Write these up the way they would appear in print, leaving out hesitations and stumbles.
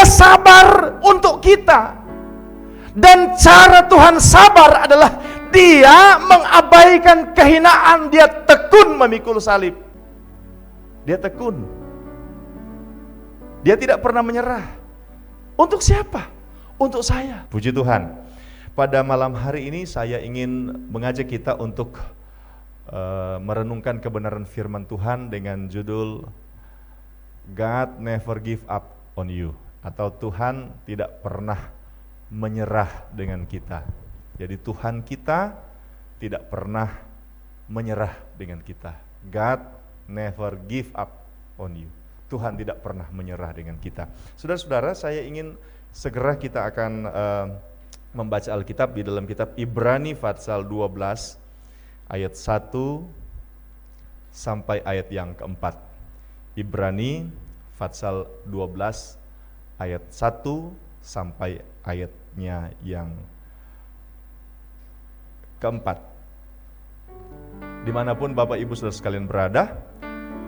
sabar untuk kita. Dan cara Tuhan sabar adalah Dia mengabaikan kehinaan, Dia tekun memikul salib. Dia tekun. Dia tidak pernah menyerah. Untuk siapa? Untuk saya. Puji Tuhan. Pada malam hari ini saya ingin mengajak kita untuk merenungkan kebenaran firman Tuhan dengan judul God never give up on you, atau Tuhan tidak pernah menyerah dengan kita. Jadi Tuhan kita tidak pernah menyerah dengan kita. God never give up on you. Tuhan tidak pernah menyerah dengan kita. Saudara-saudara, saya ingin segera kita akan membaca Alkitab di dalam kitab Ibrani pasal 12 ayat 1 sampai ayat yang keempat. Ibrani pasal 12 ayat 1 sampai ayatnya yang keempat. Dimanapun Bapak Ibu Saudara sekalian berada,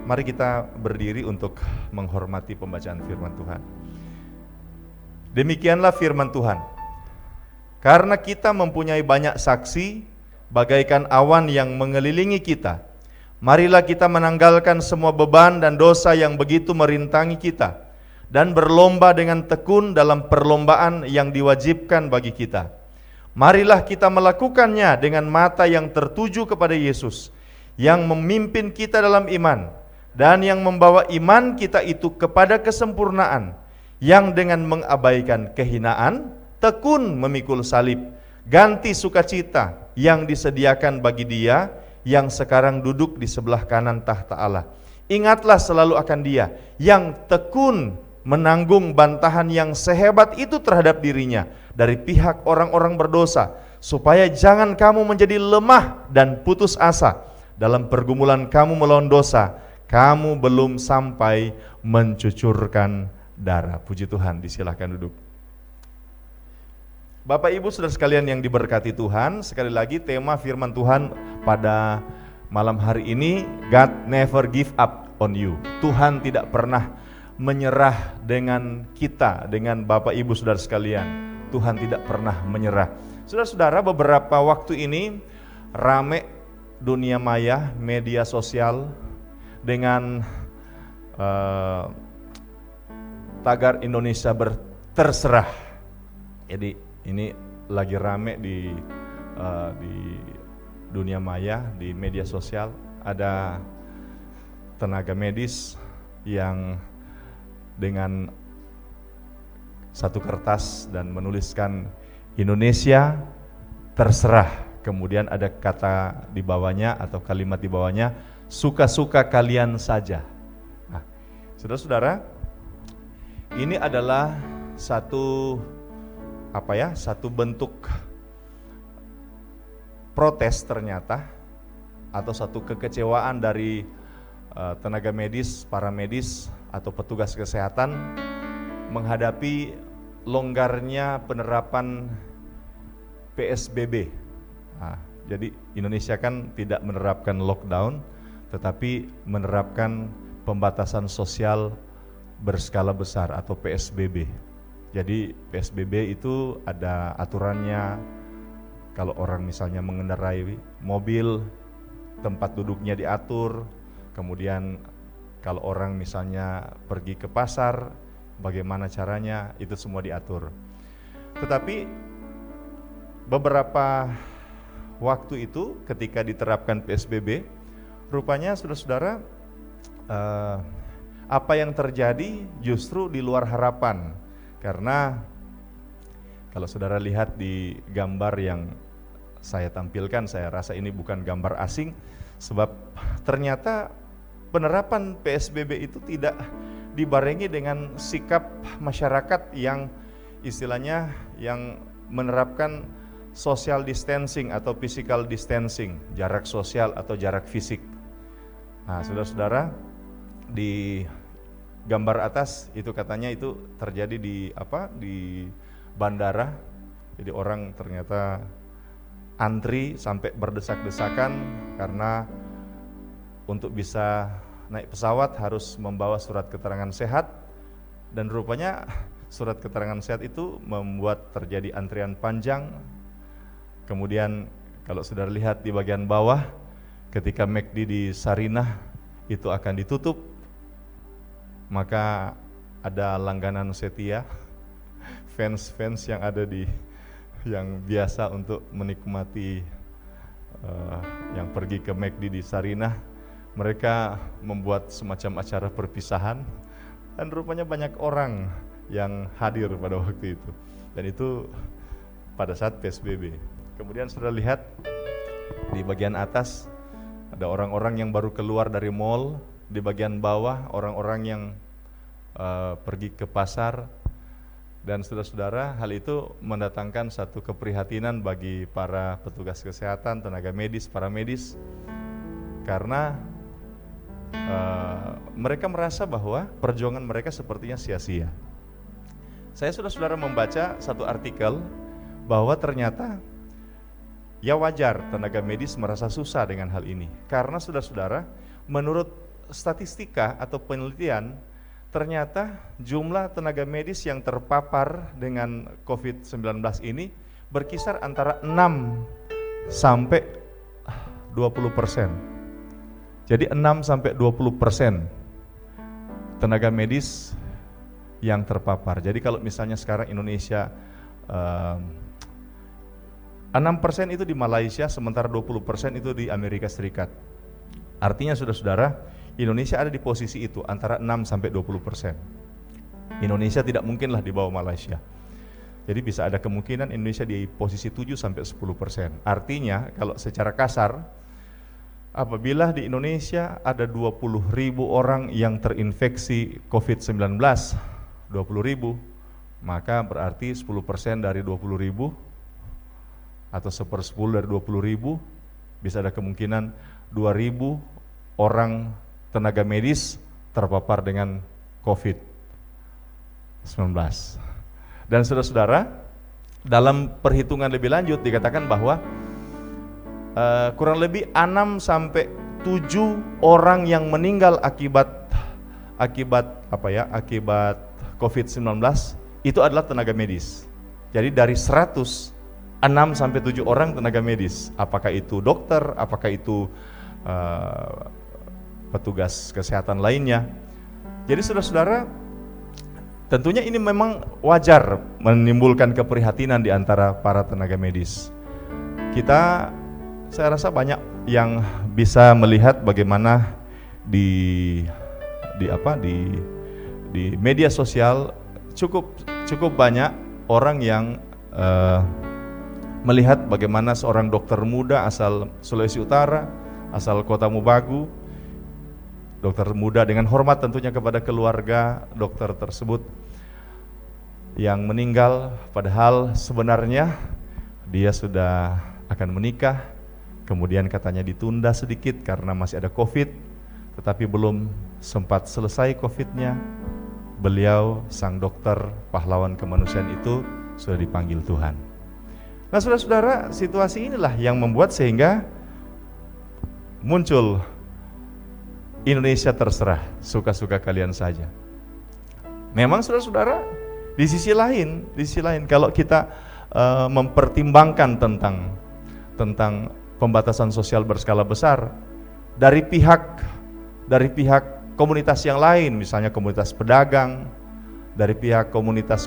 mari kita berdiri untuk menghormati pembacaan firman Tuhan. Demikianlah firman Tuhan. Karena kita mempunyai banyak saksi, bagaikan awan yang mengelilingi kita, marilah kita menanggalkan semua beban dan dosa yang begitu merintangi kita, dan berlomba dengan tekun dalam perlombaan yang diwajibkan bagi kita. Marilah kita melakukannya dengan mata yang tertuju kepada Yesus, yang memimpin kita dalam iman, dan yang membawa iman kita itu kepada kesempurnaan, yang dengan mengabaikan kehinaan, tekun memikul salib, ganti sukacita yang disediakan bagi Dia yang sekarang duduk di sebelah kanan tahta Allah. Ingatlah selalu akan Dia yang tekun menanggung bantahan yang sehebat itu terhadap dirinya dari pihak orang-orang berdosa, supaya jangan kamu menjadi lemah dan putus asa dalam pergumulan kamu melawan dosa. Kamu belum sampai mencucurkan darah. Puji Tuhan, disilahkan duduk. Bapak Ibu Saudara sekalian yang diberkati Tuhan, sekali lagi tema firman Tuhan pada malam hari ini, God never give up on you. Tuhan tidak pernah menyerah dengan kita, dengan Bapak Ibu Saudara sekalian. Tuhan tidak pernah menyerah. Saudara-saudara, beberapa waktu ini rame dunia maya, media sosial dengan tagar Indonesia terserah. Jadi ini lagi rame di dunia maya, di media sosial. Ada tenaga medis yang dengan satu kertas dan menuliskan Indonesia terserah. Kemudian ada kata di bawahnya atau kalimat di bawahnya, suka-suka kalian saja. Nah, saudara-saudara, ini adalah satu bentuk protes ternyata, atau satu kekecewaan dari tenaga medis, para medis atau petugas kesehatan menghadapi longgarnya penerapan PSBB. Nah, jadi Indonesia kan tidak menerapkan lockdown, tetapi menerapkan pembatasan sosial berskala besar atau PSBB. Jadi PSBB itu ada aturannya. Kalau orang misalnya mengendarai mobil, tempat duduknya diatur. Kemudian kalau orang misalnya pergi ke pasar, bagaimana caranya, itu semua diatur. Tetapi beberapa waktu itu ketika diterapkan PSBB, rupanya saudara-saudara, apa yang terjadi justru di luar harapan. Karena kalau saudara lihat di gambar yang saya tampilkan, saya rasa ini bukan gambar asing, sebab ternyata penerapan PSBB itu tidak dibarengi dengan sikap masyarakat yang istilahnya yang menerapkan social distancing atau physical distancing, jarak sosial atau jarak fisik. Nah, saudara-saudara, di gambar atas itu katanya itu terjadi di bandara. Jadi orang ternyata antri sampai berdesak-desakan karena untuk bisa naik pesawat harus membawa surat keterangan sehat, dan rupanya surat keterangan sehat itu membuat terjadi antrian panjang. Kemudian kalau sudah lihat di bagian bawah, ketika McD di Sarinah itu akan ditutup, maka ada langganan setia, fans yang ada yang biasa untuk menikmati yang pergi ke McD di Sarinah, mereka membuat semacam acara perpisahan, dan rupanya banyak orang yang hadir pada waktu itu, dan itu pada saat PSBB. Kemudian sudah lihat di bagian atas ada orang-orang yang baru keluar dari mall, di bagian bawah orang-orang yang pergi ke pasar. Dan saudara-saudara, hal itu mendatangkan satu keprihatinan bagi para petugas kesehatan, tenaga medis, para medis, karena mereka merasa bahwa perjuangan mereka sepertinya sia-sia. Saya saudara-saudara membaca satu artikel bahwa ternyata ya wajar tenaga medis merasa susah dengan hal ini, karena saudara-saudara, menurut statistika atau penelitian, ternyata jumlah tenaga medis yang terpapar dengan COVID-19 ini berkisar antara 6 sampai 20%. Jadi 6 sampai 20% tenaga medis yang terpapar. Jadi kalau misalnya sekarang Indonesia 6% itu di Malaysia, sementara 20% itu di Amerika Serikat. Artinya saudara-saudara, Indonesia ada di posisi itu, antara 6 sampai 20%. Indonesia tidak mungkinlah di bawah Malaysia. Jadi bisa ada kemungkinan Indonesia di posisi 7 sampai 10%. Artinya kalau secara kasar, apabila di Indonesia ada 20.000 orang yang terinfeksi COVID-19, 20.000, maka berarti 10% dari 20.000 atau 1/10 dari 20.000, bisa ada kemungkinan 2.000 orang tenaga medis terpapar dengan COVID-19. Dan saudara-saudara, dalam perhitungan lebih lanjut dikatakan bahwa kurang lebih 6 sampai 7 orang yang meninggal akibat COVID-19 itu adalah tenaga medis. Jadi dari 100, 6 sampai 7 orang tenaga medis. Apakah itu dokter, apakah itu petugas kesehatan lainnya. Jadi saudara-saudara, tentunya ini memang wajar menimbulkan keprihatinan di antara para tenaga medis. Saya rasa banyak yang bisa melihat bagaimana di media sosial cukup banyak orang yang melihat bagaimana seorang dokter muda asal Sulawesi Utara, asal Kota Mubagu, dokter muda dengan hormat tentunya kepada keluarga dokter tersebut yang meninggal, padahal sebenarnya dia sudah akan menikah, kemudian katanya ditunda sedikit karena masih ada COVID, tetapi belum sempat selesai COVID-nya, beliau sang dokter pahlawan kemanusiaan itu sudah dipanggil Tuhan. Nah saudara-saudara, situasi inilah yang membuat sehingga muncul Indonesia terserah, suka-suka kalian saja. Memang saudara-saudara, di sisi lain kalau kita mempertimbangkan tentang pembatasan sosial berskala besar dari pihak komunitas yang lain, misalnya komunitas pedagang, dari pihak komunitas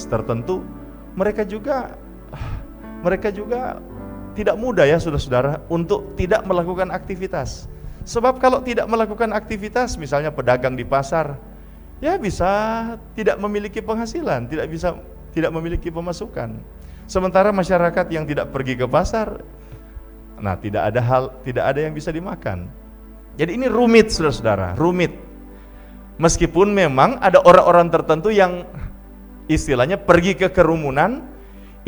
tertentu, mereka juga tidak mudah ya saudara-saudara untuk tidak melakukan aktivitas. Sebab kalau tidak melakukan aktivitas, misalnya pedagang di pasar, ya bisa tidak memiliki penghasilan, tidak memiliki pemasukan. Sementara masyarakat yang tidak pergi ke pasar, nah tidak ada yang bisa dimakan. Jadi ini rumit saudara-saudara, rumit. Meskipun memang ada orang-orang tertentu yang istilahnya pergi ke kerumunan,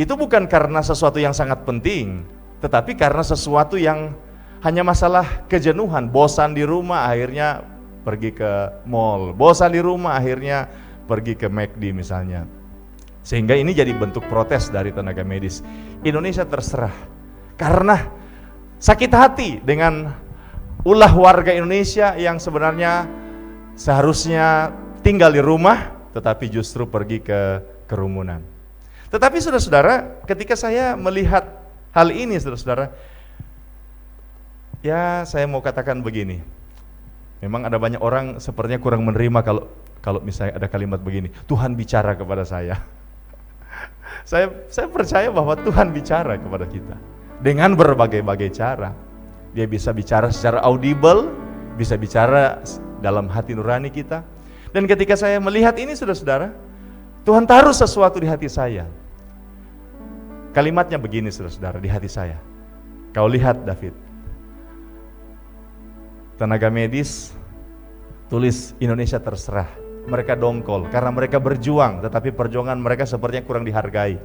itu bukan karena sesuatu yang sangat penting, tetapi karena sesuatu yang hanya masalah kejenuhan, bosan di rumah akhirnya pergi ke mall, bosan di rumah akhirnya pergi ke McD misalnya. Sehingga ini jadi bentuk protes dari tenaga medis. Indonesia terserah, karena sakit hati dengan ulah warga Indonesia yang sebenarnya seharusnya tinggal di rumah, tetapi justru pergi ke kerumunan. Tetapi saudara-saudara, ketika saya melihat hal ini saudara-saudara, ya saya mau katakan begini. Memang ada banyak orang sepertinya kurang menerima kalau misalnya ada kalimat begini, Tuhan bicara kepada saya. Saya percaya bahwa Tuhan bicara kepada kita dengan berbagai-bagai cara. Dia bisa bicara secara audible, bisa bicara dalam hati nurani kita. Dan ketika saya melihat ini saudara-saudara, Tuhan taruh sesuatu di hati saya. Kalimatnya begini saudara-saudara di hati saya. Kau lihat David, tenaga medis tulis Indonesia terserah. Mereka dongkol karena mereka berjuang, tetapi perjuangan mereka sepertinya kurang dihargai.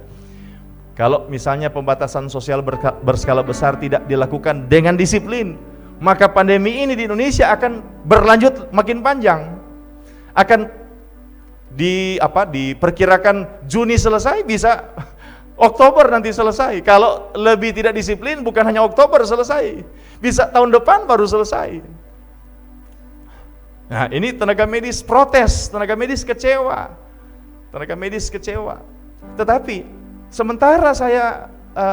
Kalau misalnya pembatasan sosial berskala besar tidak dilakukan dengan disiplin, maka pandemi ini di Indonesia akan berlanjut makin panjang. Akan diperkirakan Juni selesai, bisa Oktober nanti selesai. Kalau lebih tidak disiplin bukan hanya Oktober selesai, bisa tahun depan baru selesai. Nah, ini tenaga medis protes, tenaga medis kecewa. Tetapi sementara saya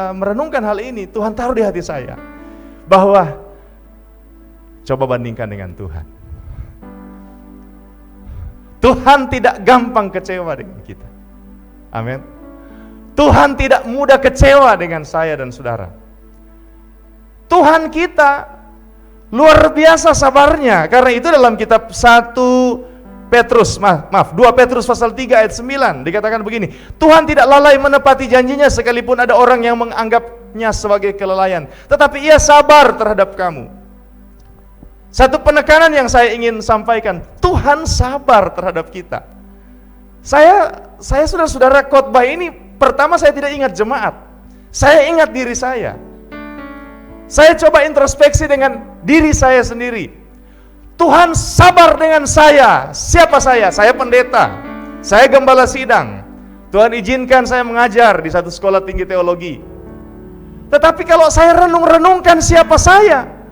merenungkan hal ini, Tuhan taruh di hati saya bahwa coba bandingkan dengan Tuhan. Tuhan tidak gampang kecewa dengan kita. Amin. Tuhan tidak mudah kecewa dengan saya dan saudara. Tuhan kita luar biasa sabarnya. Karena itu dalam kitab 2 Petrus pasal 3 ayat 9 dikatakan begini, Tuhan tidak lalai menepati janjinya sekalipun ada orang yang menganggapnya sebagai kelalaian, tetapi Ia sabar terhadap kamu. Satu penekanan yang saya ingin sampaikan, Tuhan sabar terhadap kita. Saya saudara-saudara khotbah ini, pertama saya tidak ingat jemaat, saya ingat diri saya. Saya coba introspeksi dengan diri saya sendiri. Tuhan sabar dengan saya. Siapa saya? Saya pendeta, saya gembala sidang. Tuhan izinkan saya mengajar di satu sekolah tinggi teologi. Tetapi kalau saya renung-renungkan siapa saya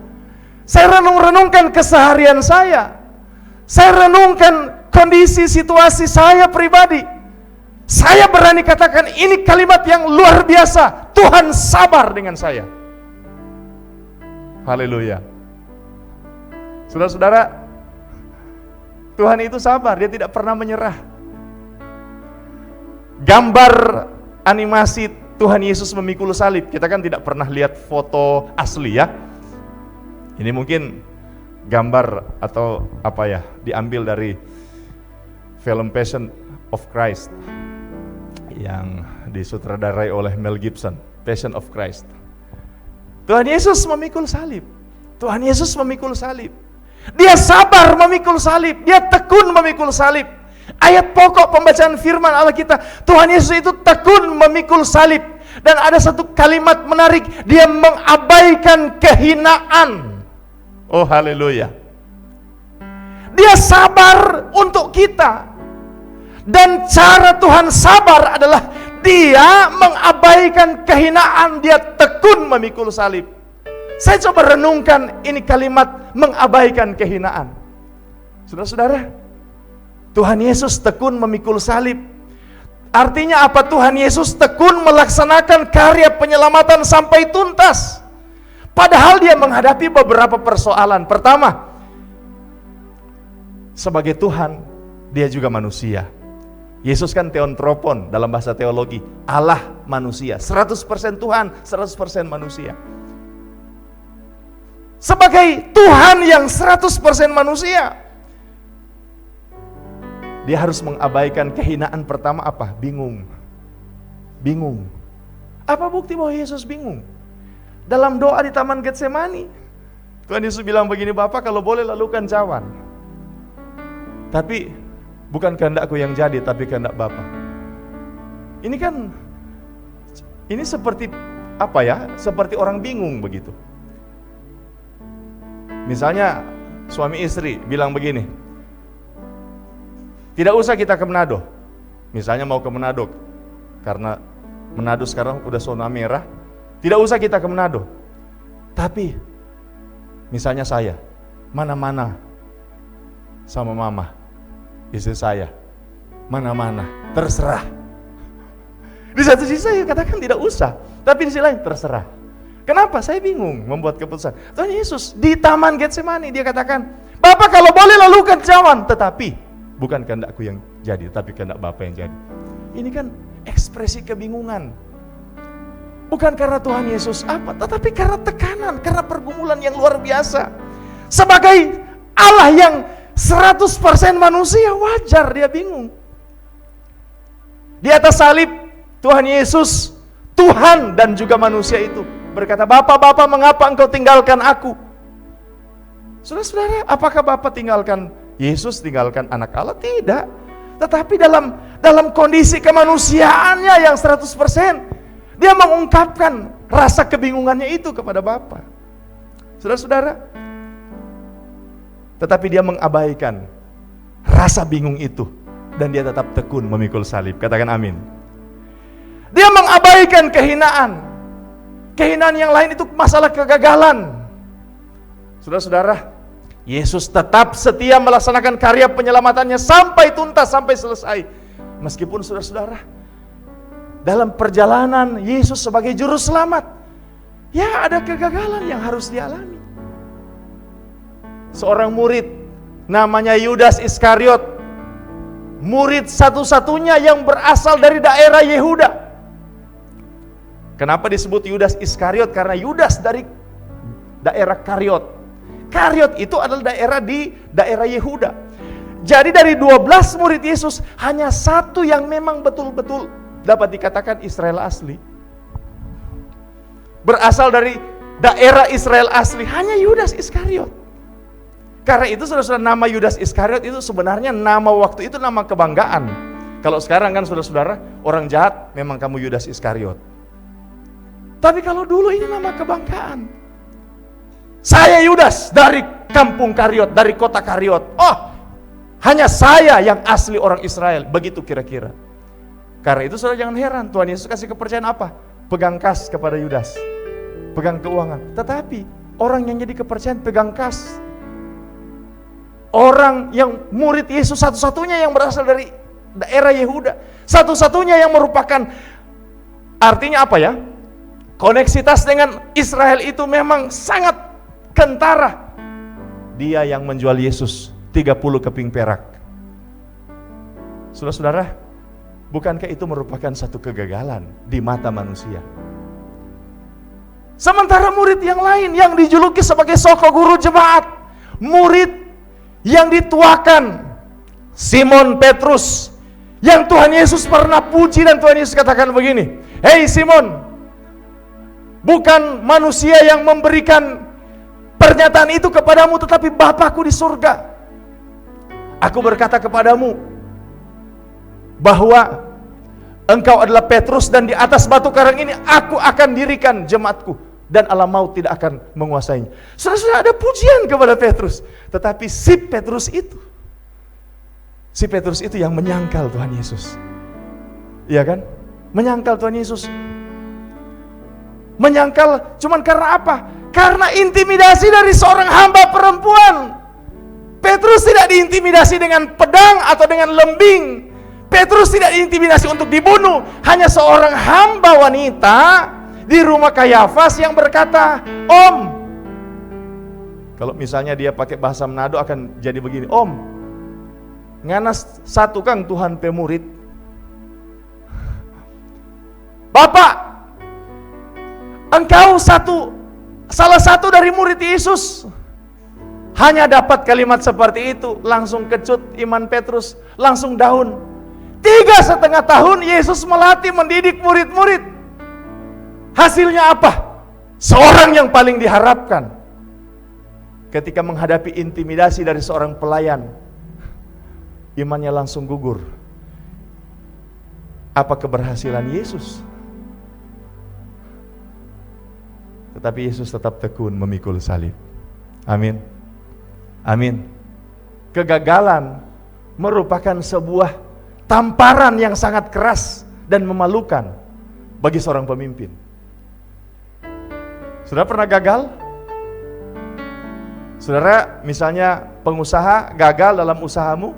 renung-renungkan keseharian saya renungkan kondisi situasi saya pribadi, saya berani katakan ini kalimat yang luar biasa. Tuhan sabar dengan saya. Haleluya. Saudara-saudara, Tuhan itu sabar, Dia tidak pernah menyerah. Gambar animasi Tuhan Yesus memikul salib, kita kan tidak pernah lihat foto asli ya. Ini mungkin gambar atau diambil dari film Passion of Christ yang disutradarai oleh Mel Gibson, Passion of Christ. Tuhan Yesus memikul salib. Tuhan Yesus memikul salib. Dia sabar memikul salib, Dia tekun memikul salib. Ayat pokok pembacaan firman Allah kita, Tuhan Yesus itu tekun memikul salib. Dan ada satu kalimat menarik, Dia mengabaikan kehinaan. Oh haleluya. Dia sabar untuk kita. Dan cara Tuhan sabar adalah Dia mengabaikan kehinaan, Dia tekun memikul salib. Saya coba renungkan ini kalimat mengabaikan kehinaan. Saudara-saudara, Tuhan Yesus tekun memikul salib. Artinya apa? Tuhan Yesus tekun melaksanakan karya penyelamatan sampai tuntas. Padahal Dia menghadapi beberapa persoalan. Pertama, sebagai Tuhan, Dia juga manusia. Yesus kan theontropon dalam bahasa teologi, Allah manusia, 100% Tuhan, 100% manusia. Sebagai Tuhan yang 100% manusia, Dia harus mengabaikan kehinaan. Pertama apa? Bingung. Apa bukti bahwa Yesus bingung? Dalam doa di Taman Getsemani, Tuhan Yesus bilang begini, Bapa kalau boleh lalukan cawan, tapi bukan kehendakku yang jadi, tapi kehendak Bapa. Ini kan, ini seperti seperti orang bingung begitu. Misalnya suami istri bilang begini, tidak usah kita ke Manado. Misalnya mau ke Manado, karena Manado sekarang udah zona merah, tidak usah kita ke Manado. Tapi misalnya saya mana-mana sama mama, istri saya. mana-mana, terserah. Di satu sisi saya katakan tidak usah, tapi di sisi lain terserah. Kenapa? Saya bingung membuat keputusan. Tuhan Yesus di Taman Getsemani dia katakan, Bapa kalau boleh lalukan cawan, tetapi bukan kehendakku yang jadi, tapi kehendak Bapa yang jadi. Ini kan ekspresi kebingungan. Bukan karena Tuhan Yesus apa, tetapi karena tekanan, karena pergumulan yang luar biasa. Sebagai Allah yang 100% manusia, wajar dia bingung. Di atas salib, Tuhan Yesus, Tuhan dan juga manusia itu berkata, Bapa, mengapa engkau tinggalkan aku? Saudara-saudara, apakah Bapa tinggalkan Yesus, tinggalkan anak Allah? Tidak. Tetapi dalam kondisi kemanusiaannya yang 100%, dia mengungkapkan rasa kebingungannya itu kepada Bapa. Saudara-saudara, tetapi dia mengabaikan rasa bingung itu dan dia tetap tekun memikul salib. Katakan amin. Dia mengabaikan kehinaan. Kehinaan yang lain itu masalah kegagalan. Saudara-saudara, Yesus tetap setia melaksanakan karya penyelamatannya sampai tuntas, sampai selesai. Meskipun saudara-saudara, dalam perjalanan Yesus sebagai juru selamat, ya ada kegagalan yang harus dialami. Seorang murid namanya Yudas Iskariot, murid satu-satunya yang berasal dari daerah Yehuda. Kenapa disebut Yudas Iskariot? Karena Yudas dari daerah Kariot. Kariot itu adalah daerah di daerah Yehuda. Jadi dari 12 murid Yesus, hanya satu yang memang betul-betul dapat dikatakan Israel asli. Berasal dari daerah Israel asli, hanya Yudas Iskariot. Karena itu saudara-saudara, nama Yudas Iskariot itu sebenarnya nama waktu itu nama kebanggaan. Kalau sekarang kan saudara-saudara, orang jahat memang kamu Yudas Iskariot. Tapi kalau dulu ini nama kebanggaan. Saya Yudas dari kampung Kariot, dari kota Kariot. Oh, hanya saya yang asli orang Israel. Begitu kira-kira. Karena itu saudara jangan heran, Tuhan Yesus kasih kepercayaan apa? Pegang kas kepada Yudas. Pegang keuangan. Tetapi orang yang jadi kepercayaan pegang kas, orang yang murid Yesus satu-satunya yang berasal dari daerah Yehuda, satu-satunya yang merupakan, artinya apa ya? Koneksitas dengan Israel itu memang sangat kentara. Dia yang menjual Yesus 30 keping perak. Saudara-saudara, bukankah itu merupakan satu kegagalan di mata manusia? Sementara murid yang lain yang dijuluki sebagai soko guru jemaat, murid yang dituakan, Simon Petrus, yang Tuhan Yesus pernah puji dan Tuhan Yesus katakan begini, "Hei Simon, bukan manusia yang memberikan pernyataan itu kepadamu, tetapi Bapakku di surga. Aku berkata kepadamu bahwa engkau adalah Petrus dan di atas batu karang ini aku akan dirikan jemaatku dan alam maut tidak akan menguasainya." Saudara-saudara, ada pujian kepada Petrus, tetapi si Petrus itu yang menyangkal Tuhan Yesus. Iya kan? Menyangkal Tuhan Yesus. Menyangkal cuman karena apa? Karena intimidasi dari seorang hamba perempuan. Petrus tidak diintimidasi dengan pedang atau dengan lembing. Petrus tidak diintimidasi untuk dibunuh. Hanya seorang hamba wanita di rumah Kayafas yang berkata, "Om." Kalau misalnya dia pakai bahasa Manado akan jadi begini, "Om, nganas satu kang Tuhan pemurid." "Bapak, engkau salah satu dari murid Yesus." Hanya dapat kalimat seperti itu, langsung kecut iman Petrus, langsung down. 3,5 tahun Yesus melatih, mendidik murid-murid. Hasilnya apa? Seorang yang paling diharapkan ketika menghadapi intimidasi dari seorang pelayan, imannya langsung gugur. Apa keberhasilan Yesus? Tetapi Yesus tetap tekun memikul salib. Amin. Amin. Kegagalan merupakan sebuah tamparan yang sangat keras dan memalukan bagi seorang pemimpin. Saudara pernah gagal? Saudara misalnya pengusaha gagal dalam usahamu?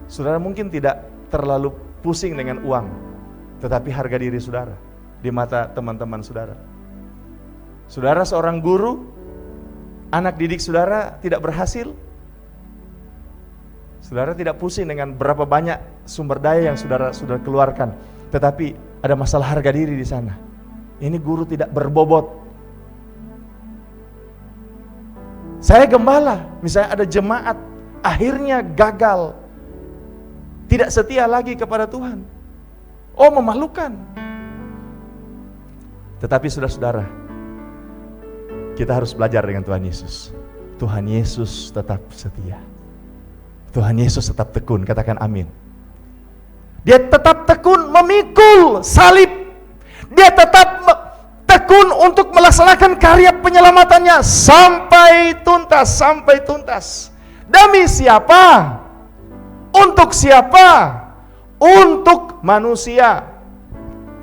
Saudara mungkin tidak terlalu pusing dengan uang, tetapi harga diri saudara di mata teman-teman saudara. Saudara seorang guru, anak didik saudara tidak berhasil, saudara tidak pusing dengan berapa banyak sumber daya yang saudara sudah keluarkan, tetapi ada masalah harga diri di sana. Ini guru tidak berbobot. Saya gembala, misalnya ada jemaat akhirnya gagal, tidak setia lagi kepada Tuhan. Oh, memalukan. Tetapi saudara-saudara, kita harus belajar dengan Tuhan Yesus. Tuhan Yesus tetap setia. Tuhan Yesus tetap tekun, katakan amin. Dia tetap tekun memikul salib. Dia tetap tekun untuk melaksanakan karya penyelamatannya sampai tuntas, sampai tuntas. Demi siapa? Untuk siapa? Untuk manusia.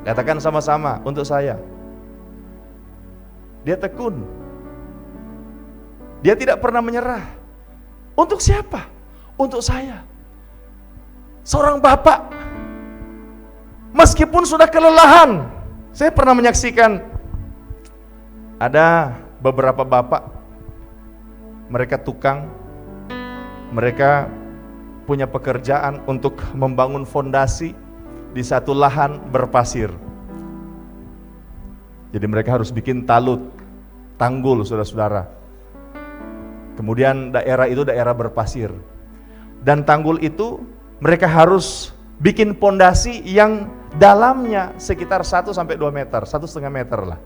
Katakan sama-sama, untuk saya. Dia tekun. Dia tidak pernah menyerah. Untuk siapa? Untuk saya. Seorang bapak, meskipun sudah kelelahan. Saya pernah menyaksikan ada beberapa bapak, mereka tukang, mereka punya pekerjaan untuk membangun fondasi di satu lahan berpasir. Jadi mereka harus bikin talut, tanggul, saudara-saudara. Kemudian daerah itu daerah berpasir. Dan tanggul itu mereka harus bikin fondasi yang dalamnya sekitar 1-2 meter, 1,5 meter lah.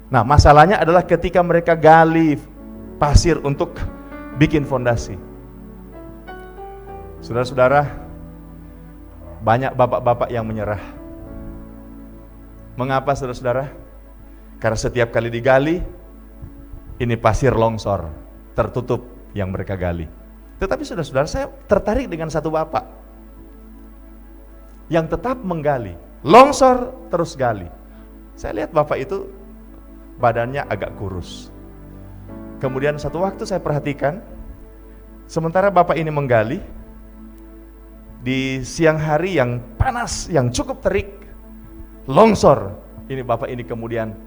Nah, masalahnya adalah ketika mereka gali pasir untuk bikin fondasi. Saudara-saudara, banyak bapak-bapak yang menyerah. Mengapa saudara-saudara? Karena setiap kali digali, ini pasir longsor, tertutup yang mereka gali. Tetapi saudara-saudara, saya tertarik dengan satu bapak yang tetap menggali, longsor terus gali. Saya lihat bapak itu badannya agak kurus. Kemudian satu waktu saya perhatikan, sementara bapak ini menggali, di siang hari yang panas, yang cukup terik, longsor. Ini bapak ini kemudian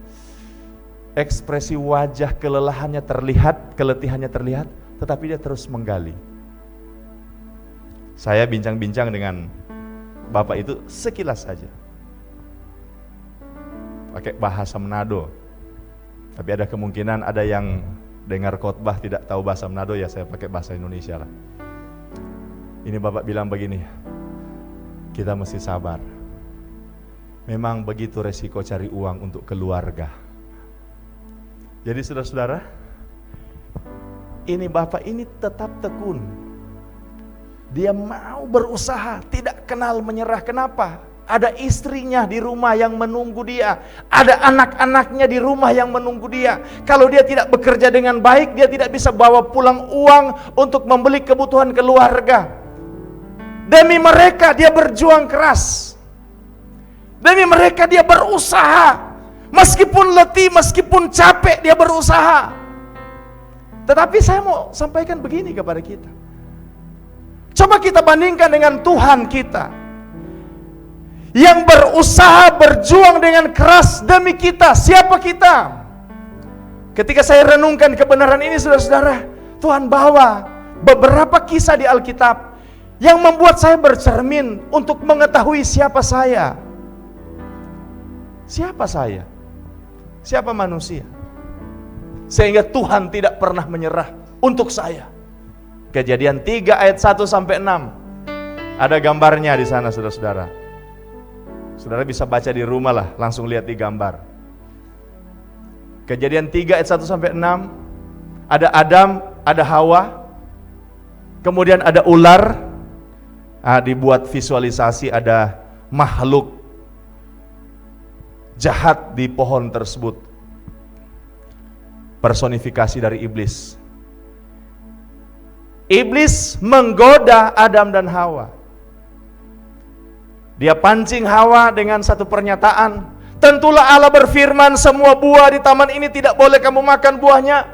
ekspresi wajah kelelahannya terlihat, keletihannya terlihat, tetapi dia terus menggali. Saya bincang-bincang dengan bapak itu sekilas saja, pakai bahasa Manado. Tapi ada kemungkinan ada yang dengar khotbah tidak tahu bahasa Manado, ya saya pakai bahasa Indonesia lah. Ini bapak bilang begini, kita mesti sabar. Memang begitu resiko cari uang untuk keluarga. Jadi saudara-saudara, ini bapak ini tetap tekun. Dia mau berusaha, tidak kenal menyerah. Kenapa? Ada istrinya di rumah yang menunggu dia. Ada anak-anaknya di rumah yang menunggu dia. Kalau dia tidak bekerja dengan baik, dia tidak bisa bawa pulang uang untuk membeli kebutuhan keluarga. Demi mereka dia berjuang keras. Demi mereka dia berusaha. Meskipun letih, meskipun capek, dia berusaha. Tetapi saya mau sampaikan begini kepada kita. Coba kita bandingkan dengan Tuhan kita, yang berusaha berjuang dengan keras demi kita. Siapa kita? Ketika saya renungkan kebenaran ini, saudara-saudara, Tuhan bawa beberapa kisah di Alkitab yang membuat saya bercermin untuk mengetahui siapa saya. Siapa saya? Siapa manusia? Sehingga Tuhan tidak pernah menyerah untuk saya. Kejadian 3 ayat 1-6. Ada gambarnya di sana, saudara-saudara. Saudara bisa baca di rumah lah, langsung lihat di gambar. Kejadian 3 ayat 1-6. Ada Adam, ada Hawa. Kemudian ada ular. Dibuat visualisasi ada makhluk jahat di pohon tersebut. Personifikasi dari iblis. Iblis menggoda Adam dan Hawa. Dia pancing Hawa dengan satu pernyataan, tentulah Allah berfirman, semua buah di taman ini tidak boleh kamu makan buahnya.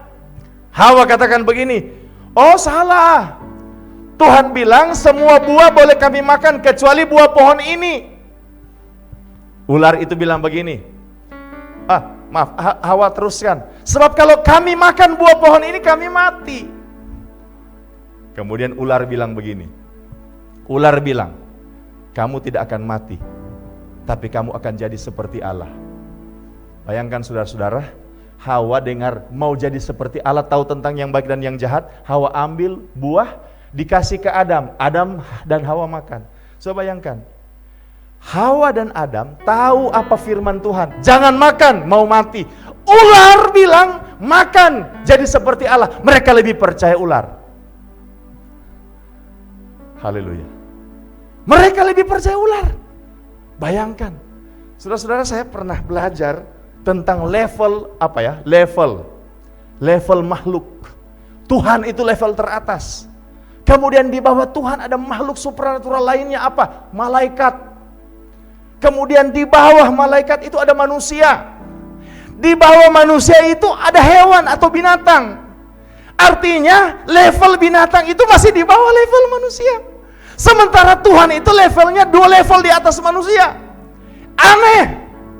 Hawa katakan begini, oh salah, Tuhan bilang semua buah boleh kami makan kecuali buah pohon ini. Ular itu bilang begini, Hawa teruskan, sebab kalau kami makan buah pohon ini kami mati. Kemudian ular bilang begini, kamu tidak akan mati, tapi kamu akan jadi seperti Allah. Bayangkan saudara-saudara, Hawa dengar mau jadi seperti Allah, tahu tentang yang baik dan yang jahat. Hawa ambil buah, dikasih ke Adam dan Hawa makan. So bayangkan, Hawa dan Adam tahu apa firman Tuhan, jangan makan, mau mati. Ular bilang makan, jadi seperti Allah. Mereka lebih percaya ular. Haleluya. Mereka lebih percaya ular. Bayangkan, saudara-saudara, saya pernah belajar tentang level level makhluk. Tuhan itu level teratas. Kemudian di bawah Tuhan ada makhluk supranatural lainnya apa? Malaikat. Kemudian di bawah malaikat itu ada manusia. Di bawah manusia itu ada hewan atau binatang. Artinya level binatang itu masih di bawah level manusia. Sementara Tuhan itu levelnya 2 level di atas manusia. Aneh.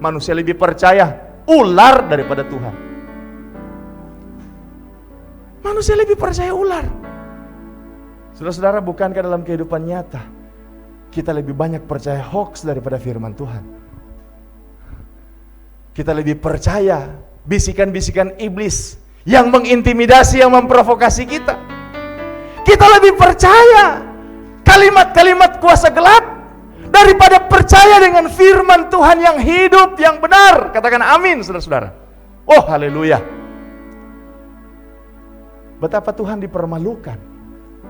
Manusia lebih percaya ular daripada Tuhan. Manusia lebih percaya ular. Saudara-saudara, bukankah dalam kehidupan nyata kita lebih banyak percaya hoax daripada firman Tuhan? Kita lebih percaya bisikan-bisikan iblis yang mengintimidasi, yang memprovokasi kita. Kita lebih percaya kalimat-kalimat kuasa gelap daripada percaya dengan firman Tuhan yang hidup, yang benar. Katakan amin, saudara-saudara. Oh, haleluya. Betapa Tuhan dipermalukan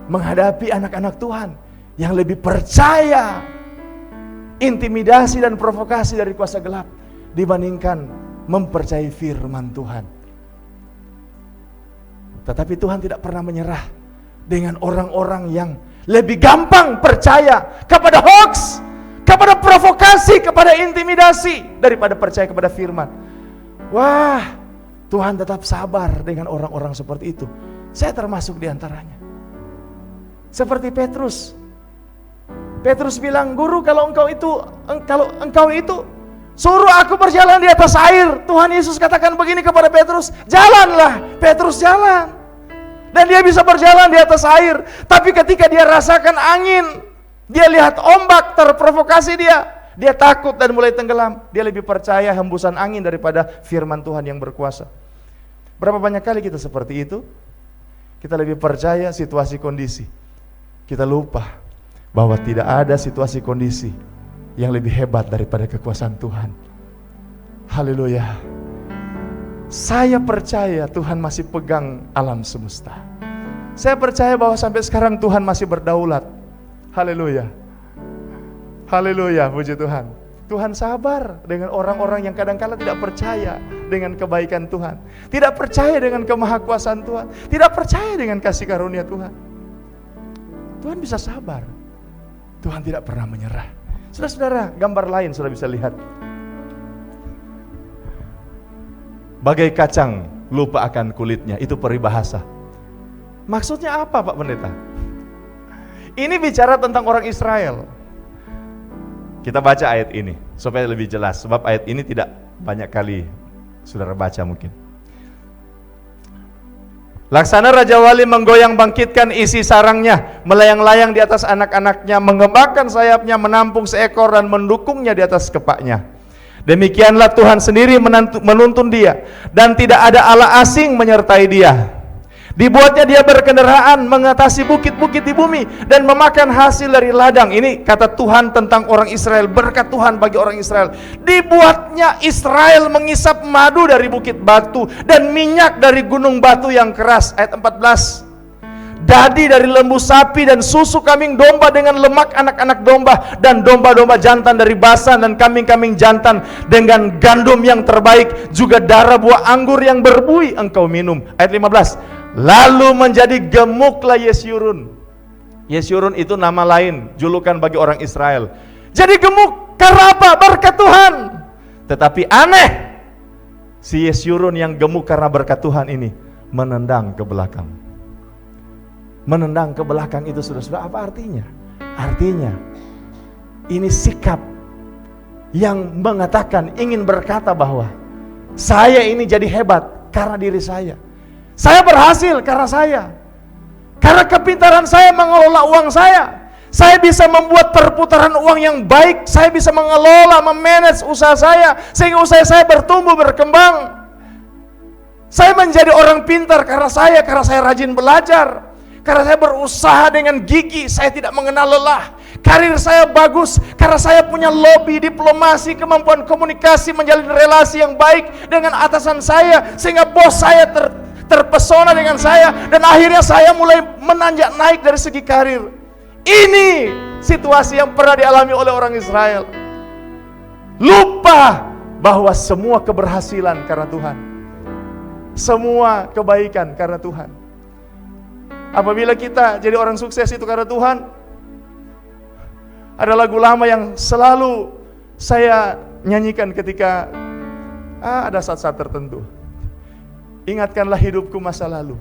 menghadapi anak-anak Tuhan yang lebih percaya intimidasi dan provokasi dari kuasa gelap dibandingkan mempercayai firman Tuhan. Tetapi Tuhan tidak pernah menyerah dengan orang-orang yang lebih gampang percaya kepada hoax, kepada provokasi, kepada intimidasi daripada percaya kepada firman. Wah, Tuhan tetap sabar dengan orang-orang seperti itu. Saya termasuk di antaranya. Seperti Petrus. Petrus bilang, "Guru, kalau engkau itu suruh aku berjalan di atas air." Tuhan Yesus katakan begini kepada Petrus, "Jalanlah." Petrus jalan. Dan dia bisa berjalan di atas air. Tapi ketika dia rasakan angin, dia lihat ombak, terprovokasi dia takut dan mulai tenggelam. Dia lebih percaya hembusan angin daripada firman Tuhan yang berkuasa. Berapa banyak kali kita seperti itu? Kita lebih percaya situasi kondisi. Kita lupa bahwa tidak ada situasi kondisi yang lebih hebat daripada kekuasaan Tuhan. Haleluya. Saya percaya Tuhan masih pegang alam semesta. Saya percaya bahwa sampai sekarang Tuhan masih berdaulat. Haleluya. Haleluya, puji Tuhan. Tuhan sabar dengan orang-orang yang kadang-kala tidak percaya dengan kebaikan Tuhan, tidak percaya dengan kemahakuasaan Tuhan, tidak percaya dengan kasih karunia Tuhan. Tuhan bisa sabar. Tuhan tidak pernah menyerah. Saudara-saudara, gambar lain sudah bisa lihat. Bagai kacang lupa akan kulitnya, itu peribahasa. Maksudnya apa, Pak Pendeta? Ini bicara tentang orang Israel. Kita baca ayat ini supaya lebih jelas, sebab ayat ini tidak banyak kali saudara baca mungkin. Laksana Raja Wali menggoyang bangkitkan isi sarangnya, melayang-layang di atas anak-anaknya, mengembangkan sayapnya, menampung seekor dan mendukungnya di atas kepaknya. Demikianlah Tuhan sendiri menuntun dia, dan tidak ada Allah asing menyertai dia. Dibuatnya dia berkendaraan mengatasi bukit-bukit di bumi dan memakan hasil dari ladang. Ini kata Tuhan tentang orang Israel, berkat Tuhan bagi orang Israel. Dibuatnya Israel mengisap madu dari bukit batu dan minyak dari gunung batu yang keras. Ayat 14. Dadi dari lembu sapi dan susu kambing domba dengan lemak anak-anak domba dan domba-domba jantan dari Basan dan kambing-kambing jantan dengan gandum yang terbaik, juga darah buah anggur yang berbuih engkau minum. Ayat 15. Lalu menjadi gemuklah Yesyurun. Yesyurun itu nama lain, julukan bagi orang Israel. Jadi gemuk karena apa? Berkat Tuhan. Tetapi aneh, si Yesyurun yang gemuk karena berkat Tuhan ini menendang ke belakang. menendang ke belakang itu, saudara-saudara, apa artinya? Artinya ini sikap yang mengatakan, ingin berkata bahwa saya ini jadi hebat karena diri saya. Saya berhasil karena saya. Karena kepintaran saya mengelola uang saya. Saya bisa membuat perputaran uang yang baik. Saya bisa mengelola, memanage usaha saya, sehingga usaha saya bertumbuh, berkembang. Saya menjadi orang pintar karena saya rajin belajar. Karena saya berusaha dengan gigi, saya tidak mengenal lelah. Karir saya bagus karena saya punya lobby, diplomasi, kemampuan komunikasi, menjalin relasi yang baik dengan atasan saya, sehingga bos saya terpesona dengan saya, dan akhirnya saya mulai menanjak naik dari segi karir. Ini situasi yang pernah dialami oleh orang Israel. Lupa bahwa semua keberhasilan karena Tuhan, semua kebaikan karena Tuhan. Apabila kita jadi orang sukses itu karena Tuhan. Ada lagu lama yang selalu saya nyanyikan ketika ada saat-saat tertentu. Ingatkanlah hidupku masa lalu.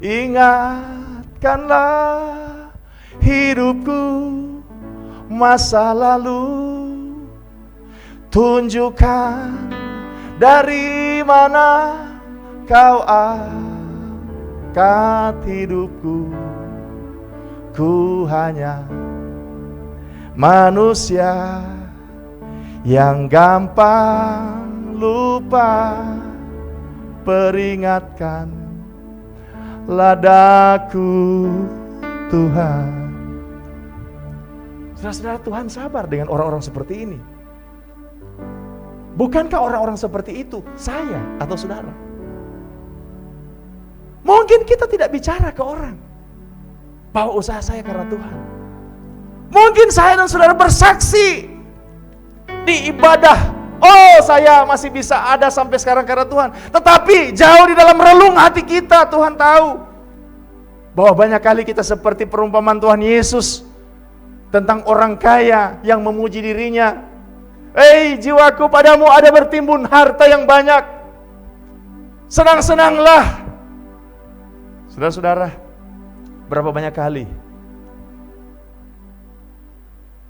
Ingatkanlah hidupku masa lalu. Tunjukkan dari mana kau angkat hidupku. Ku hanya manusia yang gampang lupa. Peringatkanlah daku Tuhan. Saudara-saudara, Tuhan sabar dengan orang-orang seperti ini. Bukankah orang-orang seperti itu saya atau saudara? Mungkin kita tidak bicara ke orang bahwa usaha saya karena Tuhan. Mungkin saya dan saudara bersaksi di ibadah, oh saya masih bisa ada sampai sekarang karena Tuhan. Tetapi jauh di dalam relung hati kita, Tuhan tahu bahwa banyak kali kita seperti perumpamaan Tuhan Yesus tentang orang kaya yang memuji dirinya. Hei jiwaku, padamu ada bertimbun harta yang banyak, senang-senanglah. Saudara-saudara, berapa banyak kali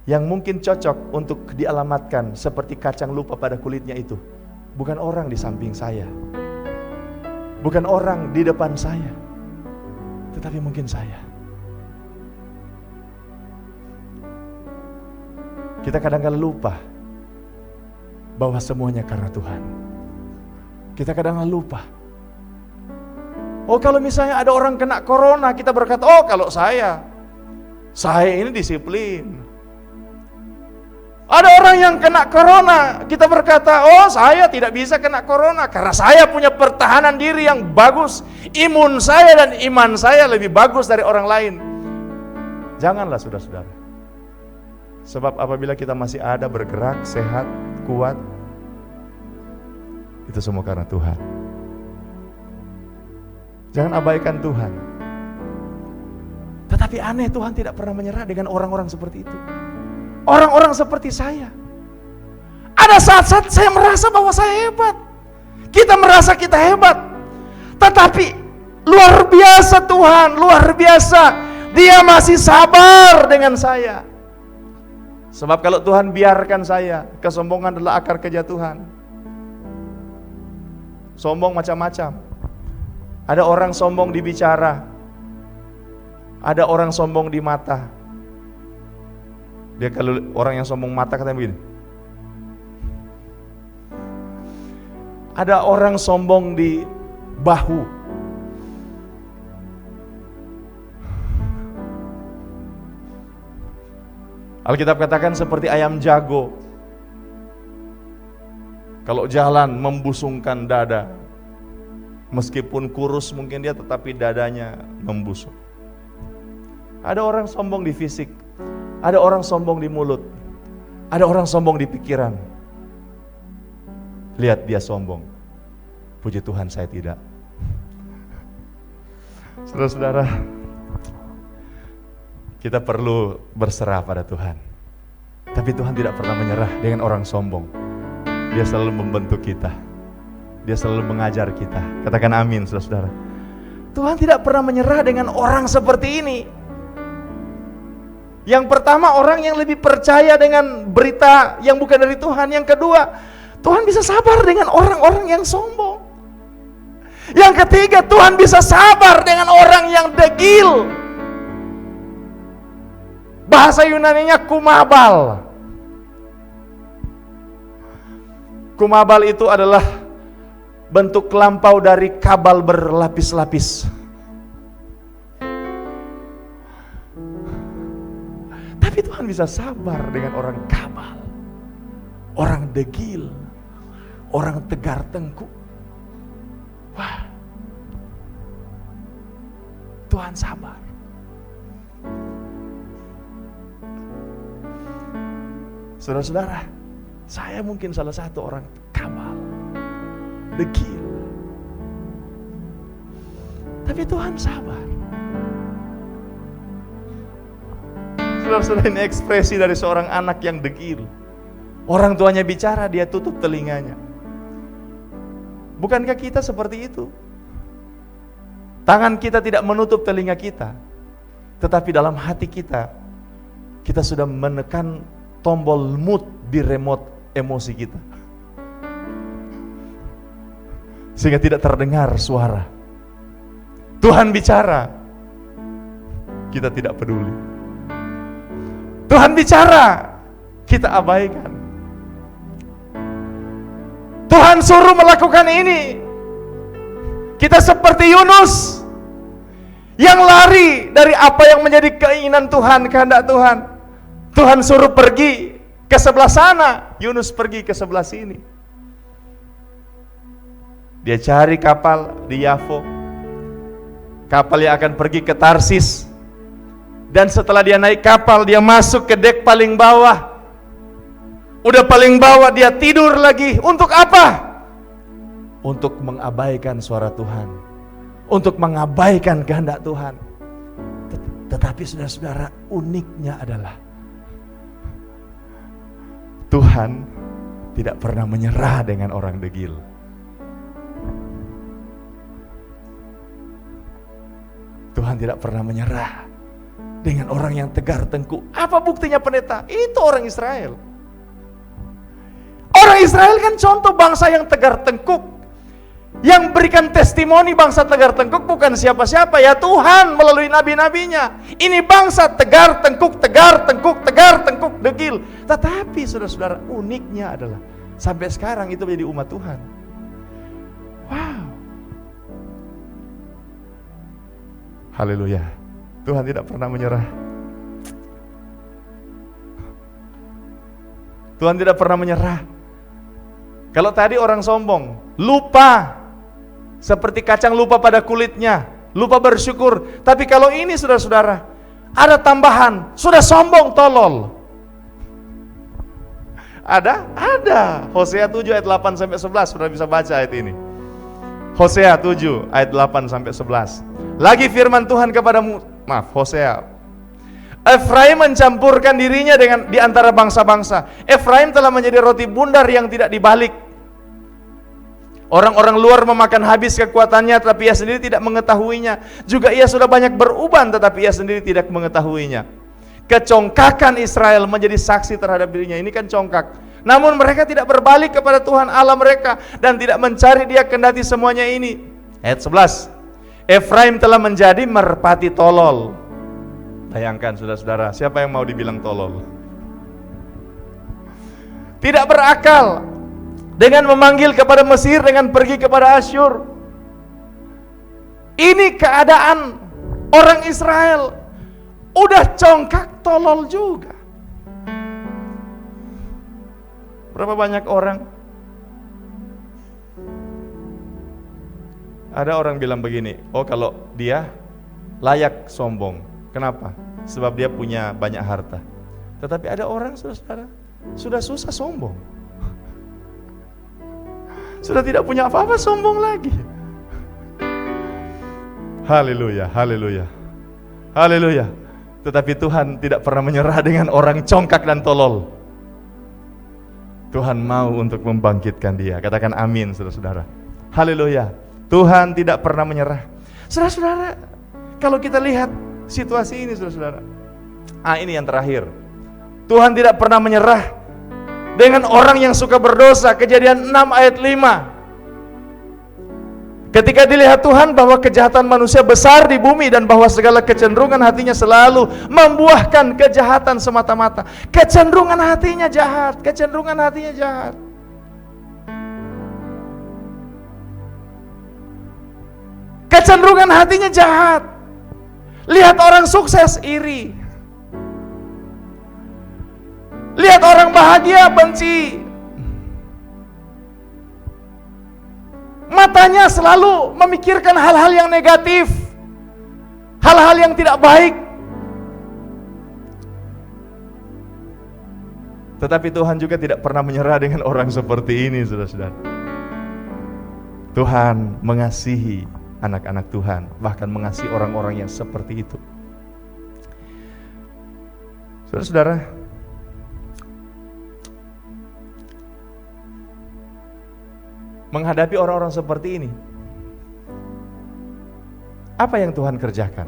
yang mungkin cocok untuk dialamatkan seperti kacang lupa pada kulitnya itu, bukan orang di samping saya, bukan orang di depan saya, tetapi mungkin saya. Kita kadang-kadang lupa bahwa semuanya karena Tuhan. Kita kadang-kadang lupa. Oh, kalau misalnya ada orang kena corona, kita berkata, oh kalau saya ini disiplin. Ada orang yang kena corona, kita berkata, oh saya tidak bisa kena corona karena saya punya pertahanan diri yang bagus. Imun saya dan iman saya lebih bagus dari orang lain. Janganlah saudara-saudara. Sebab apabila kita masih ada, bergerak, sehat, kuat, itu semua karena Tuhan. Jangan abaikan Tuhan. Tetapi aneh, Tuhan tidak pernah menyerah dengan orang-orang seperti itu. Orang-orang seperti saya. Ada saat-saat saya merasa bahwa saya hebat. Kita merasa kita hebat. Tetapi luar biasa Tuhan, luar biasa. Dia masih sabar dengan saya. Sebab kalau Tuhan biarkan saya, kesombongan adalah akar kejatuhan. Sombong macam-macam. Ada orang sombong di bicara. Ada orang sombong di mata. Dia kalau orang yang sombong mata katanya begini. Ada orang sombong di bahu. Alkitab katakan seperti ayam jago. Kalau jalan membusungkan dada. Meskipun kurus mungkin dia, tetapi dadanya membusuk. Ada orang sombong di fisik. Ada orang sombong di mulut. Ada orang sombong di pikiran. Lihat dia sombong. Puji Tuhan saya tidak. Saudara-saudara, kita perlu berserah pada Tuhan. Tapi Tuhan tidak pernah menyerah dengan orang sombong. Dia selalu membentuk kita. Dia selalu mengajar kita. Katakan amin, saudara-saudara. Tuhan tidak pernah menyerah dengan orang seperti ini. Yang pertama, orang yang lebih percaya dengan berita yang bukan dari Tuhan. Yang kedua, Tuhan bisa sabar dengan orang-orang yang sombong. Yang ketiga, Tuhan bisa sabar dengan orang yang degil. Bahasa Yunaninya kumabal. Kumabal itu adalah bentuk lampau dari kabal berlapis-lapis. Tapi Tuhan bisa sabar dengan orang kabal, orang degil, orang tegar tengkuk. Wah, Tuhan sabar. Saudara-saudara, saya mungkin salah satu orang kabal, degil. Tapi Tuhan sabar. Saudara-saudara, ini ekspresi dari seorang anak yang degil. Orang tuanya bicara, dia tutup telinganya. Bukankah kita seperti itu? Tangan kita tidak menutup telinga kita, tetapi dalam hati kita, kita sudah menekan tombol mute di remote emosi kita, sehingga tidak terdengar suara. Tuhan bicara, kita tidak peduli. Tuhan bicara, kita abaikan. Tuhan suruh melakukan ini, kita seperti Yunus yang lari dari apa yang menjadi keinginan Tuhan, kehendak Tuhan. Tuhan suruh pergi ke sebelah sana, Yunus pergi ke sebelah sini. Dia cari kapal di Yafo, kapal yang akan pergi ke Tarsis. Dan setelah dia naik kapal, dia masuk ke dek paling bawah. Udah paling bawah, dia tidur lagi. Untuk apa? Untuk mengabaikan suara Tuhan, untuk mengabaikan kehendak Tuhan. Tetapi saudara-saudara, uniknya adalah Tuhan tidak pernah menyerah dengan orang degil. Tuhan tidak pernah menyerah dengan orang yang tegar tengkuk. Apa buktinya pendeta? Itu orang Israel. Orang Israel kan contoh bangsa yang tegar tengkuk. Yang berikan testimoni bangsa tegar tengkuk bukan siapa-siapa, ya Tuhan melalui nabi-nabinya. Ini bangsa tegar tengkuk, tegar tengkuk, tegar tengkuk, degil. Tetapi saudara-saudara, uniknya adalah sampai sekarang itu menjadi umat Tuhan. Wow. Haleluya. Tuhan tidak pernah menyerah. Tuhan tidak pernah menyerah. Kalau tadi orang sombong, lupa. Seperti kacang lupa pada kulitnya, lupa bersyukur. Tapi kalau ini saudara-saudara, ada tambahan, sudah sombong, tolol. Ada. Hosea 7 ayat 8 sampai 11, sudah bisa baca ayat ini. Hosea 7 ayat 8 sampai 11. Lagi firman Tuhan kepadamu, Hosea. Efraim mencampurkan dirinya dengan di antara bangsa-bangsa. Efraim telah menjadi roti bundar yang tidak dibalik. Orang-orang luar memakan habis kekuatannya, tetapi ia sendiri tidak mengetahuinya. Juga ia sudah banyak beruban, tetapi ia sendiri tidak mengetahuinya. Kecongkakan Israel menjadi saksi terhadap dirinya. Ini kan congkak. Namun mereka tidak berbalik kepada Tuhan Allah mereka, dan tidak mencari Dia kendati semuanya ini. Ayat 11. Efraim telah menjadi merpati tolol. Bayangkan saudara-saudara, siapa yang mau dibilang tolol? Tidak berakal. Dengan memanggil kepada Mesir, dengan pergi kepada Asyur. Ini keadaan orang Israel. Udah congkak, tolol juga. Berapa banyak orang? Ada orang bilang begini, oh kalau dia layak sombong. Kenapa? Sebab dia punya banyak harta. Tetapi ada orang, saudara-saudara, sudah susah sombong. Sudah tidak punya apa-apa, sombong lagi. Haleluya, haleluya, haleluya. Tetapi Tuhan tidak pernah menyerah dengan orang congkak dan tolol. Tuhan mau untuk membangkitkan dia. Katakan amin, saudara-saudara. Haleluya. Tuhan tidak pernah menyerah. Saudara-saudara, kalau kita lihat situasi ini, saudara-saudara, ini yang terakhir. Tuhan tidak pernah menyerah dengan orang yang suka berdosa. Kejadian 6 ayat 5. Ketika dilihat Tuhan bahwa kejahatan manusia besar di bumi dan bahwa segala kecenderungan hatinya selalu membuahkan kejahatan semata-mata. Kecenderungan hatinya jahat, kecenderungan hatinya jahat. Kecenderungan hatinya jahat. Lihat orang sukses, iri. Lihat orang bahagia, benci. Matanya selalu memikirkan hal-hal yang negatif, hal-hal yang tidak baik. Tetapi Tuhan juga tidak pernah menyerah dengan orang seperti ini, saudara-saudara. Tuhan mengasihi anak-anak Tuhan, bahkan mengasihi orang-orang yang seperti itu. Saudara-saudara, menghadapi orang-orang seperti ini, apa yang Tuhan kerjakan?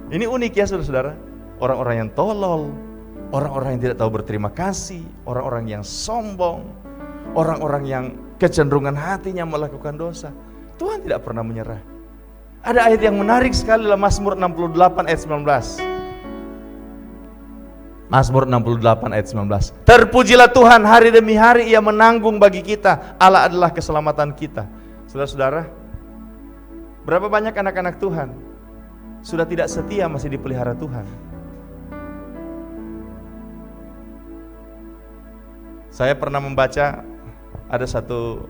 Ini unik ya saudara-saudara. Orang-orang yang tolol, orang-orang yang tidak tahu berterima kasih, orang-orang yang sombong, orang-orang yang kecenderungan hatinya melakukan dosa, Tuhan tidak pernah menyerah. Ada ayat yang menarik sekali dalam Mazmur 68 ayat 19. Mazmur 68 ayat 19. Terpujilah Tuhan, hari demi hari Ia menanggung bagi kita. Allah adalah keselamatan kita. Saudara-saudara, berapa banyak anak-anak Tuhan sudah tidak setia masih dipelihara Tuhan? Saya pernah membaca, ada satu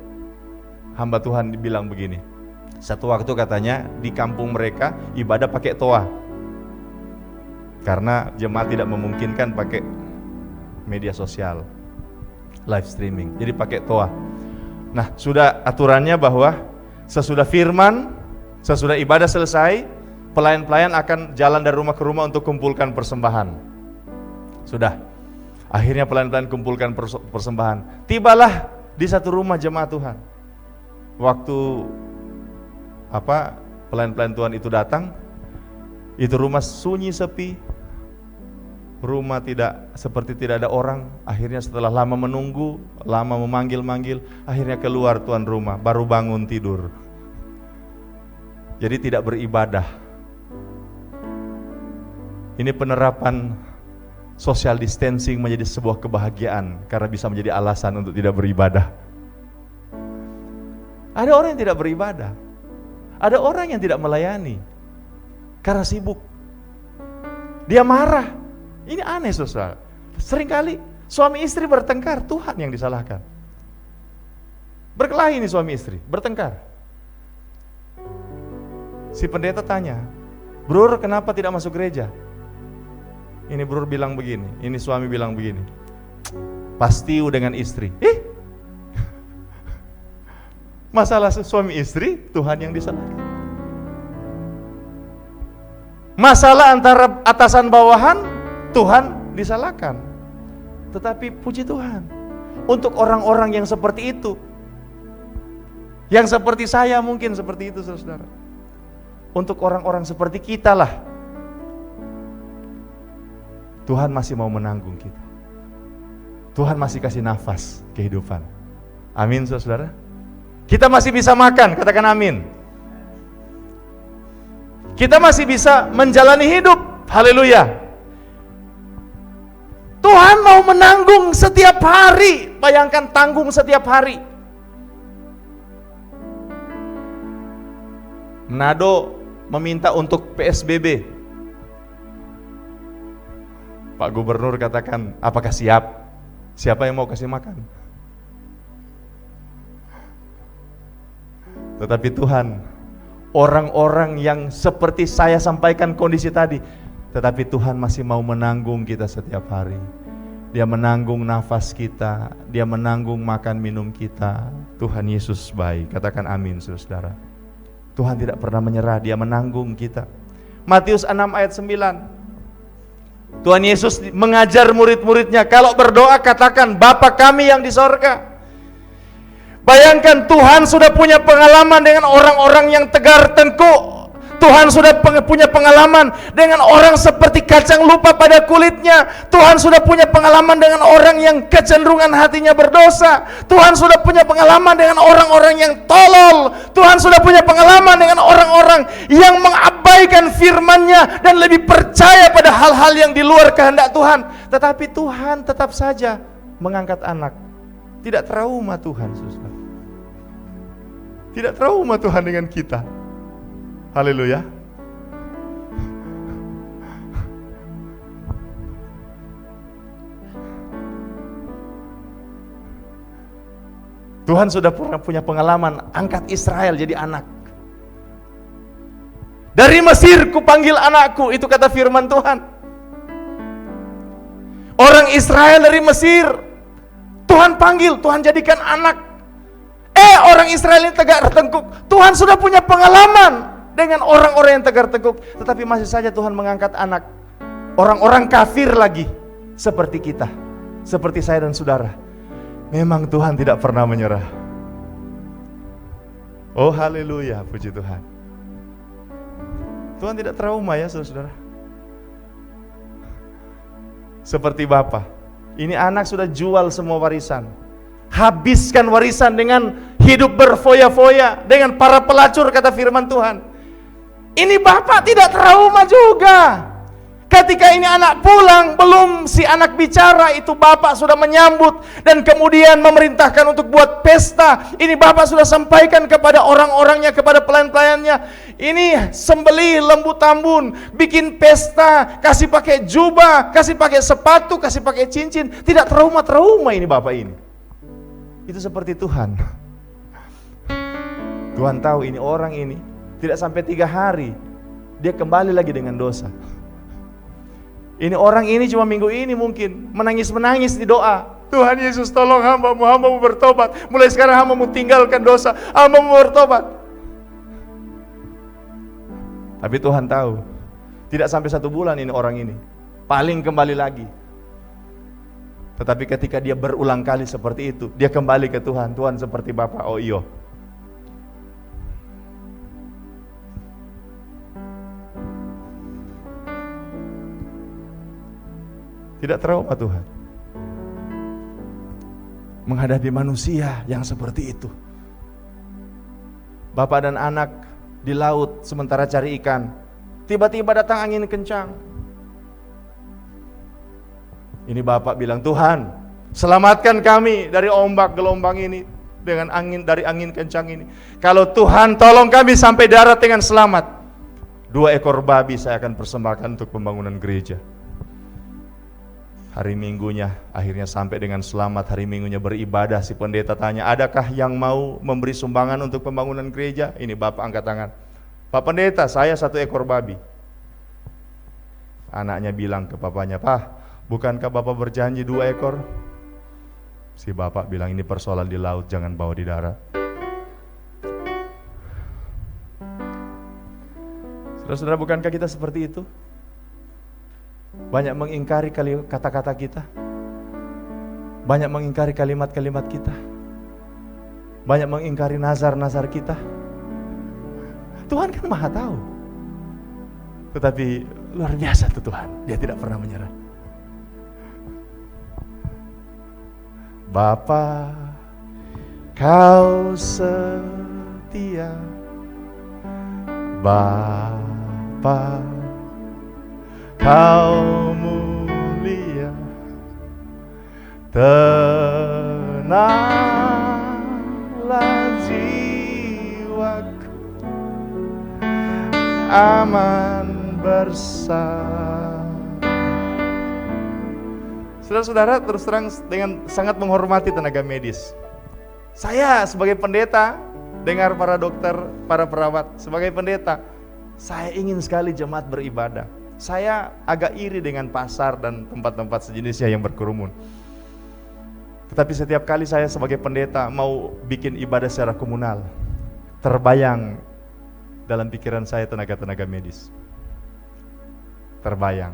hamba Tuhan dibilang begini. Satu waktu katanya di kampung mereka ibadah pakai toa, karena jemaat tidak memungkinkan pakai media sosial, live streaming, jadi pakai toa. Nah, sudah aturannya bahwa sesudah firman, sesudah ibadah selesai, pelayan-pelayan akan jalan dari rumah ke rumah untuk kumpulkan persembahan. Sudah, akhirnya pelayan-pelayan kumpulkan persembahan. Tibalah di satu rumah jemaat Tuhan. Waktu pelayan-pelayan Tuhan itu datang, itu rumah sunyi sepi. Rumah seperti tidak ada orang. Akhirnya setelah lama menunggu, lama memanggil-manggil, akhirnya keluar tuan rumah, baru bangun tidur. Jadi tidak beribadah. Ini penerapan social distancing menjadi sebuah kebahagiaan karena bisa menjadi alasan untuk tidak beribadah. Ada orang yang tidak beribadah. Ada orang yang tidak melayani karena sibuk. Dia marah. Ini aneh saudara. Seringkali suami istri bertengkar, Tuhan yang disalahkan. Berkelahi ini suami istri, bertengkar. Si pendeta tanya, "Brur, kenapa tidak masuk gereja?" Ini brur bilang begini, ini suami bilang begini, "Pasti dengan istri." Masalah suami istri, Tuhan yang disalahkan. Masalah antara atasan bawahan, Tuhan disalahkan. Tetapi puji Tuhan, untuk orang-orang yang seperti itu, yang seperti saya mungkin seperti itu saudara, untuk orang-orang seperti kita lah, Tuhan masih mau menanggung kita. Tuhan masih kasih nafas kehidupan. Amin saudara. Kita masih bisa makan, katakan amin. Kita masih bisa menjalani hidup, haleluya. Tuhan mau menanggung setiap hari. Bayangkan tanggung setiap hari. Manado meminta untuk PSBB. Pak Gubernur katakan, apakah siap? Siapa yang mau kasih makan? Tetapi Tuhan, orang-orang yang seperti saya sampaikan kondisi tadi, tetapi Tuhan masih mau menanggung kita setiap hari. Dia menanggung nafas kita, Dia menanggung makan minum kita. Tuhan Yesus baik, katakan amin saudara. Tuhan tidak pernah menyerah, Dia menanggung kita. Matius 6 ayat 9. Tuhan Yesus mengajar murid-muridnya, kalau berdoa katakan, Bapa kami yang di sorga. Bayangkan, Tuhan sudah punya pengalaman dengan orang-orang yang tegar tengkuk. Tuhan sudah punya pengalaman dengan orang seperti kacang lupa pada kulitnya. Tuhan sudah punya pengalaman dengan orang yang kecenderungan hatinya berdosa. Tuhan sudah punya pengalaman dengan orang-orang yang tolol. Tuhan sudah punya pengalaman dengan orang-orang yang mengabaikan firman-Nya dan lebih percaya pada hal-hal yang di luar kehendak Tuhan. Tetapi Tuhan tetap saja mengangkat anak. Tidak trauma Tuhan, saudara. Tidak trauma Tuhan dengan kita. Haleluya. Tuhan sudah punya pengalaman angkat Israel jadi anak. Dari Mesir kupanggil anakku, itu kata firman Tuhan. Orang Israel dari Mesir Tuhan panggil, Tuhan jadikan anak. Orang Israel ini tegar tengkuk. Tuhan sudah punya pengalaman dengan orang-orang yang tegar tengkuk, tetapi masih saja Tuhan mengangkat anak. Orang-orang kafir lagi seperti kita, seperti saya dan saudara. Memang Tuhan tidak pernah menyerah. Oh haleluya, puji Tuhan. Tuhan tidak trauma ya saudara-saudara. Seperti Bapa, ini anak sudah jual semua warisan, habiskan warisan dengan hidup berfoya-foya, dengan para pelacur kata firman Tuhan. Ini bapak tidak trauma juga. Ketika ini anak pulang, belum si anak bicara, itu bapak sudah menyambut dan kemudian memerintahkan untuk buat pesta. Ini bapak sudah sampaikan kepada orang-orangnya, kepada pelayan-pelayannya. Ini sembelih lembu tambun, bikin pesta, kasih pakai jubah, kasih pakai sepatu, kasih pakai cincin. Tidak trauma-trauma ini bapak ini. Itu seperti Tuhan. Tuhan tahu ini orang ini tidak sampai 3 hari dia kembali lagi dengan dosa. Ini orang ini cuma minggu ini mungkin menangis-menangis di doa. Tuhan Yesus tolong hamba-Mu, hamba-Mu bertobat. Mulai sekarang hamba-Mu tinggalkan dosa, hamba-Mu bertobat. Tapi Tuhan tahu, tidak sampai 1 bulan ini orang ini paling kembali lagi. Tetapi ketika dia berulang kali seperti itu, dia kembali ke Tuhan. Tuhan seperti Bapa, oh iyo. Tidak trauma Tuhan menghadapi manusia yang seperti itu. Bapak dan anak di laut sementara cari ikan, tiba-tiba datang angin kencang. Ini bapak bilang, Tuhan selamatkan kami dari ombak gelombang ini, dengan angin, dari angin kencang ini. Kalau Tuhan tolong kami sampai darat dengan selamat, 2 ekor babi saya akan persembahkan untuk pembangunan gereja. Hari Minggunya akhirnya sampai dengan selamat. Hari Minggunya beribadah. Si pendeta tanya, adakah yang mau memberi sumbangan untuk pembangunan gereja? Ini bapak angkat tangan. Pak pendeta, saya 1 ekor babi. Anaknya bilang ke papanya, Pak, bukankah bapak berjanji 2 ekor? Si bapak bilang, ini persoalan di laut, jangan bawa di darat. Saudara-saudara, bukankah kita seperti itu? Banyak mengingkari kata-kata kita, banyak mengingkari kalimat-kalimat kita, banyak mengingkari nazar-nazar kita. Tuhan kan maha tahu, tetapi luar biasa tuh Tuhan, Dia tidak pernah menyerah. Bapa, Kau setia. Bapa, Kau mulia, tenanglah jiwaku, aman bersama. Saudara-saudara, terus terang dengan sangat menghormati tenaga medis. Saya sebagai pendeta, dengar para dokter, para perawat, sebagai pendeta, saya ingin sekali jemaat beribadah. Saya agak iri dengan pasar dan tempat-tempat sejenisnya yang berkerumun. Tetapi setiap kali saya sebagai pendeta mau bikin ibadah secara komunal, terbayang dalam pikiran saya tenaga-tenaga medis. Terbayang.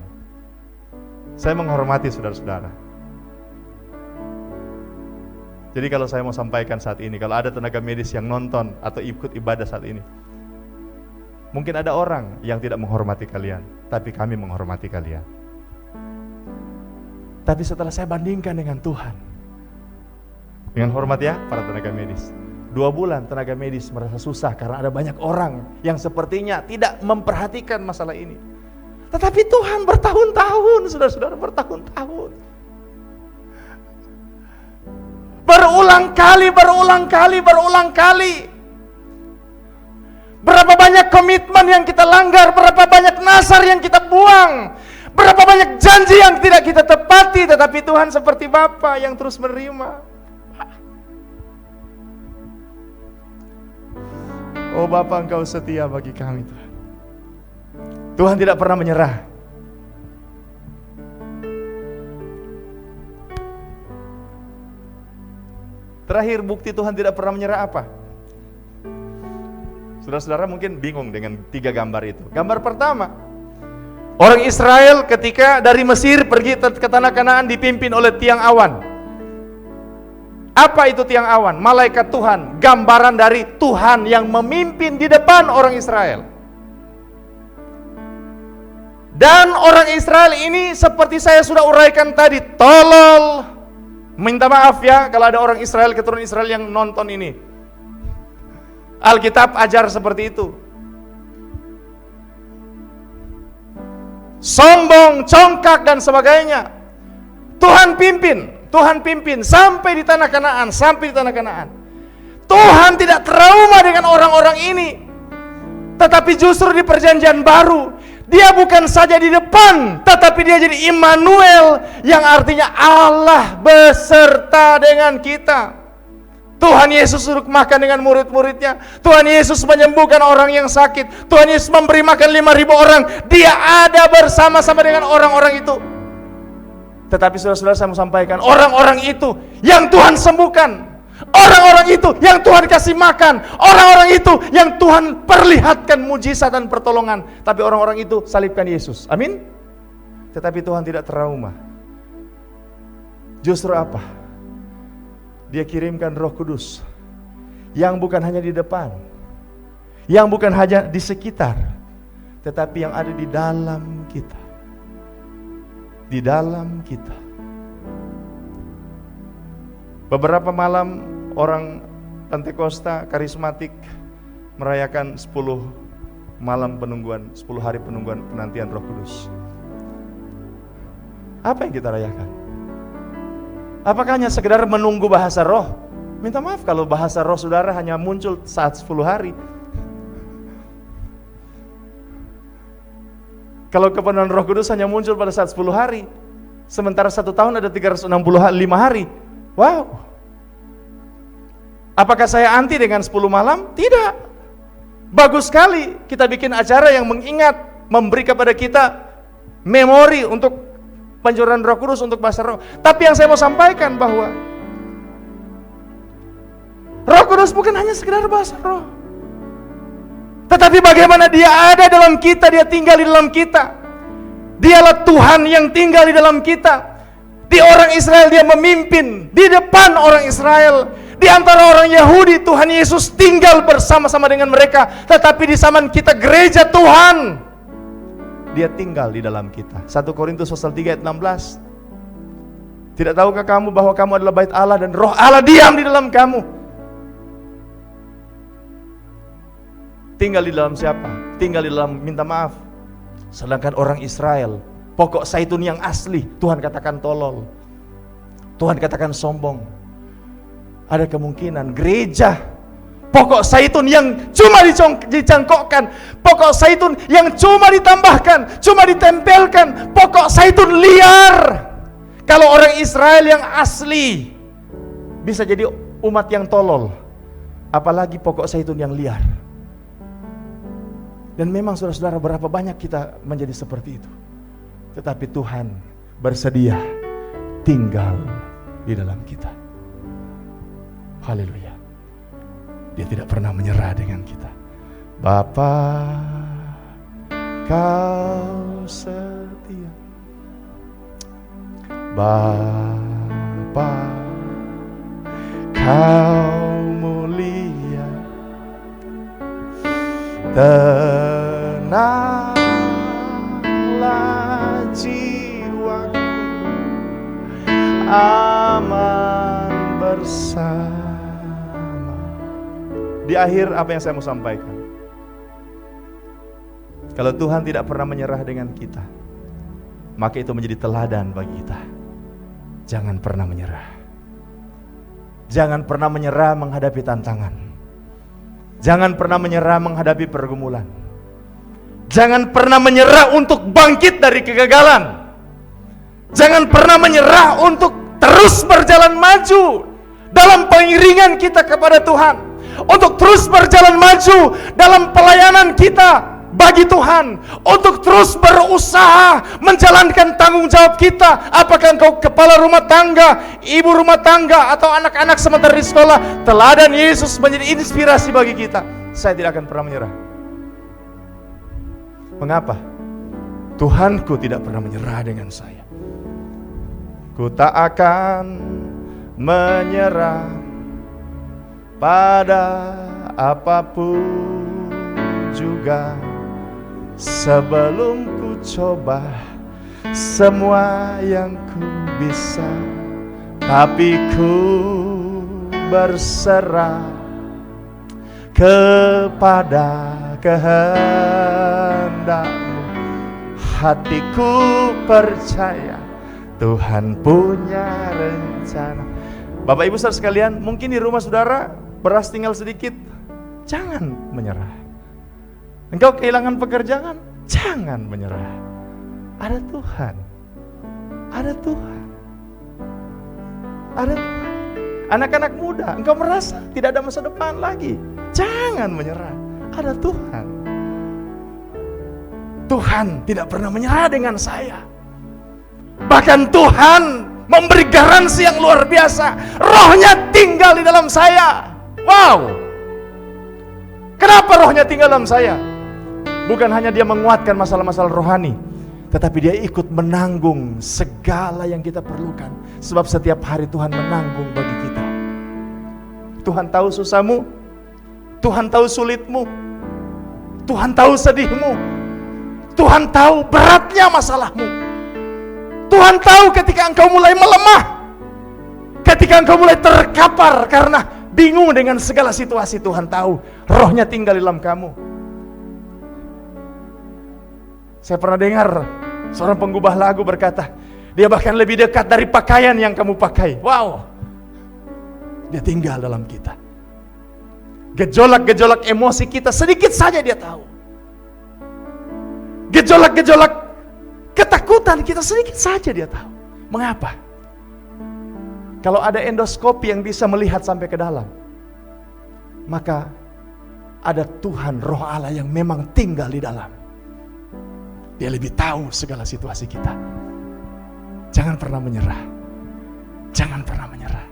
Saya menghormati saudara-saudara. Jadi kalau saya mau sampaikan saat ini, kalau ada tenaga medis yang nonton atau ikut ibadah saat ini, mungkin ada orang yang tidak menghormati kalian, tapi kami menghormati kalian. Tapi setelah saya bandingkan dengan Tuhan, dengan hormat ya para tenaga medis, 2 bulan tenaga medis merasa susah karena ada banyak orang yang sepertinya tidak memperhatikan masalah ini. Tetapi Tuhan bertahun-tahun, saudara-saudara, bertahun-tahun. Berulang kali. Berapa banyak komitmen yang kita langgar, berapa banyak nazar yang kita buang, berapa banyak janji yang tidak kita tepati, tetapi Tuhan seperti Bapa yang terus menerima. Oh Bapa, Engkau setia bagi kami, Tuhan. Tuhan tidak pernah menyerah. Terakhir bukti Tuhan tidak pernah menyerah apa? Saudara-saudara mungkin bingung dengan 3 gambar itu. Gambar pertama, orang Israel ketika dari Mesir pergi ke tanah Kanaan dipimpin oleh tiang awan. Apa itu tiang awan? Malaikat Tuhan, gambaran dari Tuhan yang memimpin di depan orang Israel. Dan orang Israel ini seperti saya sudah uraikan tadi, tolol. Minta maaf ya kalau ada orang Israel, keturunan Israel yang nonton ini. Alkitab ajar seperti itu. Sombong, congkak dan sebagainya. Tuhan pimpin sampai di tanah Kanaan, Tuhan tidak trauma dengan orang-orang ini. Tetapi justru di perjanjian baru, Dia bukan saja di depan, tetapi Dia jadi Immanuel, yang artinya Allah beserta dengan kita. Tuhan Yesus duduk makan dengan murid-muridnya. Tuhan Yesus menyembuhkan orang yang sakit. Tuhan Yesus memberi makan 5.000 orang. Dia ada bersama-sama dengan orang-orang itu. Tetapi saudara-saudara, saya mau sampaikan, orang-orang itu yang Tuhan sembuhkan, orang-orang itu yang Tuhan kasih makan, orang-orang itu yang Tuhan perlihatkan mujizat dan pertolongan. Tapi orang-orang itu salibkan Yesus. Amin. Tetapi Tuhan tidak trauma. Justru apa? Dia kirimkan Roh Kudus yang bukan hanya di depan, yang bukan hanya di sekitar, tetapi yang ada di dalam kita. Di dalam kita. Beberapa malam orang Pentakosta karismatik merayakan 10 malam penungguan, 10 hari penungguan penantian Roh Kudus. Apa yang kita rayakan? Apakah hanya sekedar menunggu bahasa roh? Minta maaf kalau bahasa roh saudara hanya muncul saat 10 hari. Kalau kepenuhan Roh Kudus hanya muncul pada saat 10 hari, sementara 1 tahun ada 365 hari. Wow. Apakah saya anti dengan 10 malam? Tidak. Bagus sekali kita bikin acara yang mengingat, memberi kepada kita memori untuk pencurahan Roh Kudus, untuk bahasa roh. Tapi yang saya mau sampaikan bahwa Roh Kudus bukan hanya sekedar bahasa roh, tetapi bagaimana Dia ada dalam kita, Dia tinggal di dalam kita. Dialah Tuhan yang tinggal di dalam kita. Di orang Israel Dia memimpin, di depan orang Israel, di antara orang Yahudi Tuhan Yesus tinggal bersama-sama dengan mereka. Tetapi di zaman kita gereja Tuhan, Dia tinggal di dalam kita. 1 Korintus pasal 3 ayat 16. Tidak tahukah kamu bahwa kamu adalah bait Allah dan Roh Allah diam di dalam kamu? Tinggal di dalam siapa? Tinggal di dalam, minta maaf. Sedangkan orang Israel, pokok zaitun yang asli, Tuhan katakan tolol. Tuhan katakan sombong. Ada kemungkinan gereja pokok zaitun yang cuma dicangkokkan, pokok zaitun yang cuma ditambahkan, cuma ditempelkan, pokok zaitun liar. Kalau orang Israel yang asli bisa jadi umat yang tolol, apalagi pokok zaitun yang liar. Dan memang saudara-saudara, berapa banyak kita menjadi seperti itu. Tetapi Tuhan bersedia tinggal di dalam kita. Haleluya. Dia tidak pernah menyerah dengan kita. Bapa, Kau setia. Bapa, Kau mulia, tenanglah jiwaku, aman bersama. Di akhir apa yang saya mau sampaikan, kalau Tuhan tidak pernah menyerah dengan kita, maka itu menjadi teladan bagi kita. Jangan pernah menyerah. Jangan pernah menyerah menghadapi tantangan. Jangan pernah menyerah menghadapi pergumulan. Jangan pernah menyerah untuk bangkit dari kegagalan. Jangan pernah menyerah untuk terus berjalan maju dalam pengiringan kita kepada Tuhan. Untuk terus berjalan maju dalam pelayanan kita bagi Tuhan, untuk terus berusaha menjalankan tanggung jawab kita. Apakah engkau kepala rumah tangga, ibu rumah tangga, atau anak-anak sementara di sekolah, teladan Yesus menjadi inspirasi bagi kita. Saya tidak akan pernah menyerah. Mengapa? Tuhanku tidak pernah menyerah dengan saya. Ku tak akan menyerah pada apapun juga, sebelum ku coba semua yang ku bisa, tapi ku berserah kepada kehendak-Mu. Hatiku percaya Tuhan punya rencana. Bapak Ibu saudara sekalian, mungkin di rumah saudara beras tinggal sedikit, jangan menyerah. Engkau kehilangan pekerjaan, jangan menyerah. Ada Tuhan. Ada Tuhan. Ada Tuhan. Anak-anak muda, engkau merasa tidak ada masa depan lagi, jangan menyerah. Ada Tuhan. Tuhan tidak pernah menyerah dengan saya. Bahkan Tuhan memberi garansi yang luar biasa. Rohnya tinggal di dalam saya. Wow. Kenapa rohnya tinggal dalam saya? Bukan hanya dia menguatkan masalah-masalah rohani, tetapi dia ikut menanggung segala yang kita perlukan. Sebab setiap hari Tuhan menanggung bagi kita. Tuhan tahu susahmu, Tuhan tahu sulitmu, Tuhan tahu sedihmu, Tuhan tahu beratnya masalahmu. Tuhan tahu ketika engkau mulai melemah, ketika engkau mulai terkapar karena bingung dengan segala situasi. Tuhan tahu, rohnya tinggal di dalam kamu. Saya pernah dengar seorang penggubah lagu berkata, dia bahkan lebih dekat dari pakaian yang kamu pakai. Wow. Dia tinggal dalam kita. Gejolak-gejolak emosi kita sedikit saja dia tahu. Gejolak-gejolak ketakutan kita sedikit saja dia tahu. Mengapa? Kalau ada endoskopi yang bisa melihat sampai ke dalam, maka ada Tuhan, Roh Allah yang memang tinggal di dalam. Dia lebih tahu segala situasi kita. Jangan pernah menyerah. Jangan pernah menyerah.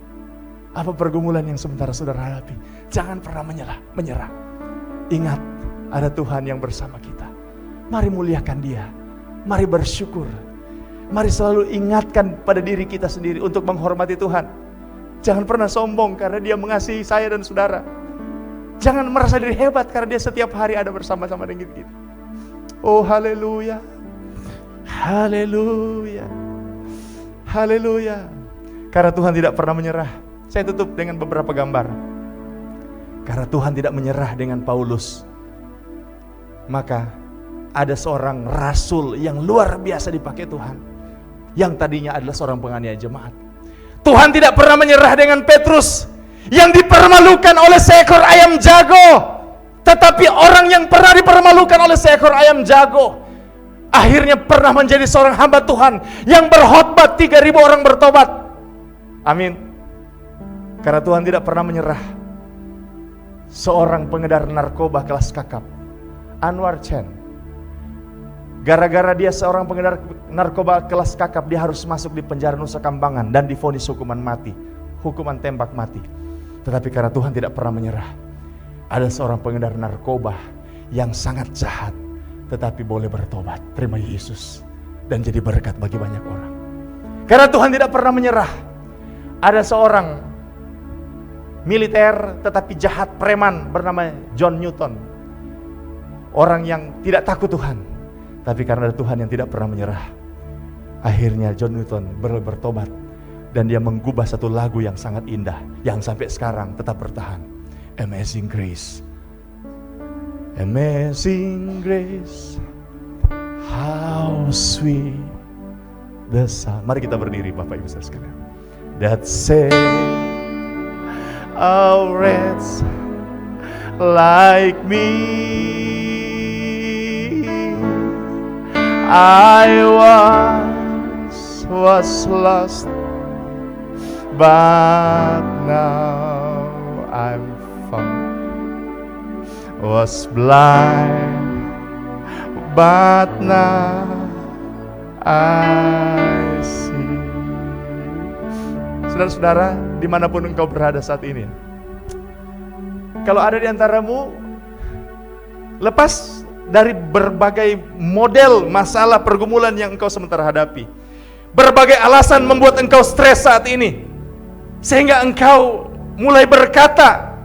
Apa pergumulan yang sementara saudara hadapi, jangan pernah menyerah. Ingat, ada Tuhan yang bersama kita. Mari muliakan Dia. Mari bersyukur. Mari selalu ingatkan pada diri kita sendiri untuk menghormati Tuhan. Jangan pernah sombong karena Dia mengasihi saya dan saudara. Jangan merasa diri hebat karena Dia setiap hari ada bersama-sama dengan kita. Oh haleluya. Haleluya. Haleluya. Karena Tuhan tidak pernah menyerah. Saya tutup dengan beberapa gambar. Karena Tuhan tidak menyerah dengan Paulus, maka ada seorang rasul yang luar biasa dipakai Tuhan, yang tadinya adalah seorang penganiaya jemaat. Tuhan tidak pernah menyerah dengan Petrus yang dipermalukan oleh seekor ayam jago. Tetapi orang yang pernah dipermalukan oleh seekor ayam jago, akhirnya pernah menjadi seorang hamba Tuhan yang berkhotbah 3.000 orang bertobat. Amin. Karena Tuhan tidak pernah menyerah. Seorang pengedar narkoba kelas kakap, Anwar Chen, gara-gara dia seorang pengedar narkoba kelas kakap, dia harus masuk di penjara Nusa Kambangan dan divonis hukuman mati, hukuman tembak mati. Tetapi karena Tuhan tidak pernah menyerah, ada seorang pengedar narkoba yang sangat jahat, tetapi boleh bertobat, terima Yesus, dan jadi berkat bagi banyak orang. Karena Tuhan tidak pernah menyerah, ada seorang militer tetapi jahat, preman, bernama John Newton. Orang yang tidak takut Tuhan, tapi karena ada Tuhan yang tidak pernah menyerah. Akhirnya John Newton bertobat, dan dia menggubah satu lagu yang sangat indah, yang sampai sekarang tetap bertahan. Amazing Grace. Amazing Grace, how sweet the sound. Mari kita berdiri Bapak Ibu Saudara sekalian. That saved a wretch like me. I once was lost, but now I'm found. Was blind, but now I see. Saudara-saudara, dimanapun engkau berada saat ini, kalau ada di antaramu lepas dari berbagai model masalah pergumulan yang engkau sementara hadapi, berbagai alasan membuat engkau stres saat ini, sehingga engkau mulai berkata,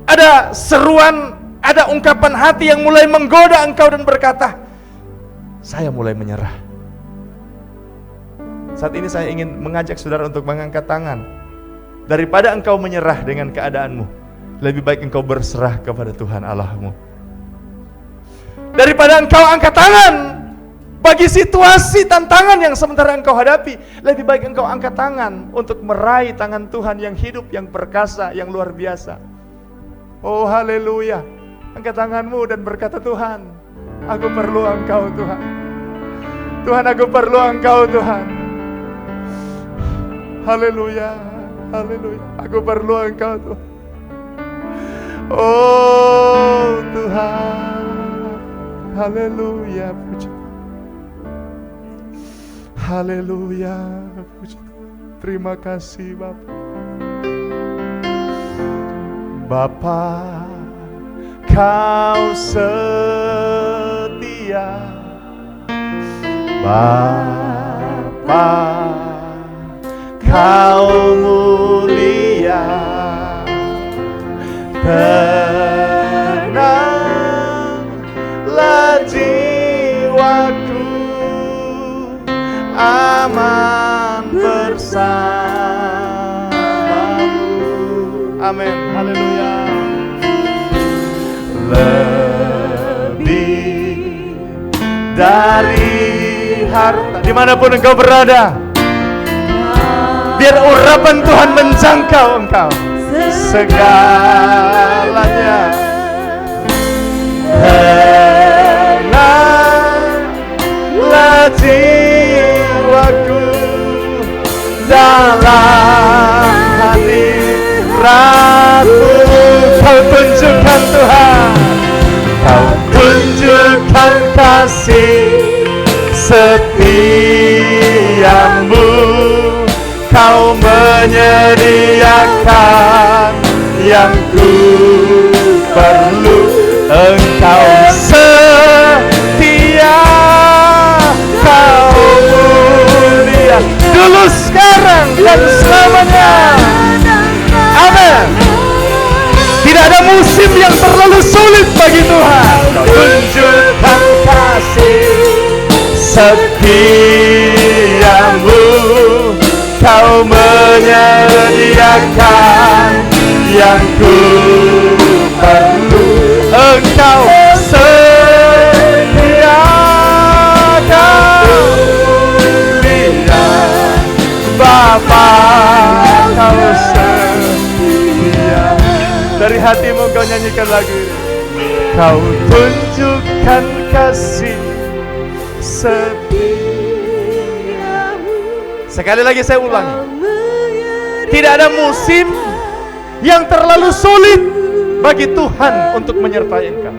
ada seruan, ada ungkapan hati yang mulai menggoda engkau dan berkata, saya mulai menyerah. Saat ini saya ingin mengajak saudara untuk mengangkat tangan. Daripada engkau menyerah dengan keadaanmu, lebih baik engkau berserah kepada Tuhan Allahmu. Daripada engkau angkat tangan bagi situasi tantangan yang sementara engkau hadapi, lebih baik engkau angkat tangan untuk meraih tangan Tuhan yang hidup, yang perkasa, yang luar biasa. Oh haleluya. Angkat tanganmu dan berkata, Tuhan, aku perlu Engkau Tuhan. Tuhan, aku perlu Engkau Tuhan. Haleluya, haleluya. Aku perlu Engkau Tuhan. Oh Tuhan, haleluya, puji Tuhan. Haleluya, puji Tuhan. Terima kasih Bapa. Bapa, Kau setia, Bapa, Kau mulia, tenanglah jiwaku, aman bersamamu. Amin, haleluya. Lebih dari harta, dimanapun engkau berada, biar urapan Tuhan menjangkau engkau segalanya. Tenanglah jiwaku dalam hadirat-Mu. Kau tunjukkan Tuhan, Kau tunjukkan kasih setiamu. Kau menyediakan yang ku perlu. Engkau setia, Kau mulia, dulu, sekarang, dan selamanya. Amin. Tidak ada musim yang terlalu sulit bagi Tuhan. Kau tunjukkan kasih setiamu. Kau menyediakan yang ku perlu. Engkau setia, Kau mulia, Bapa, Kau setia. Dari hatimu kau nyanyikan lagu ini. Kau tunjukkan kasih setiamu. Sekali lagi saya ulangi. Tidak ada musim yang terlalu sulit bagi Tuhan untuk menyertai engkau.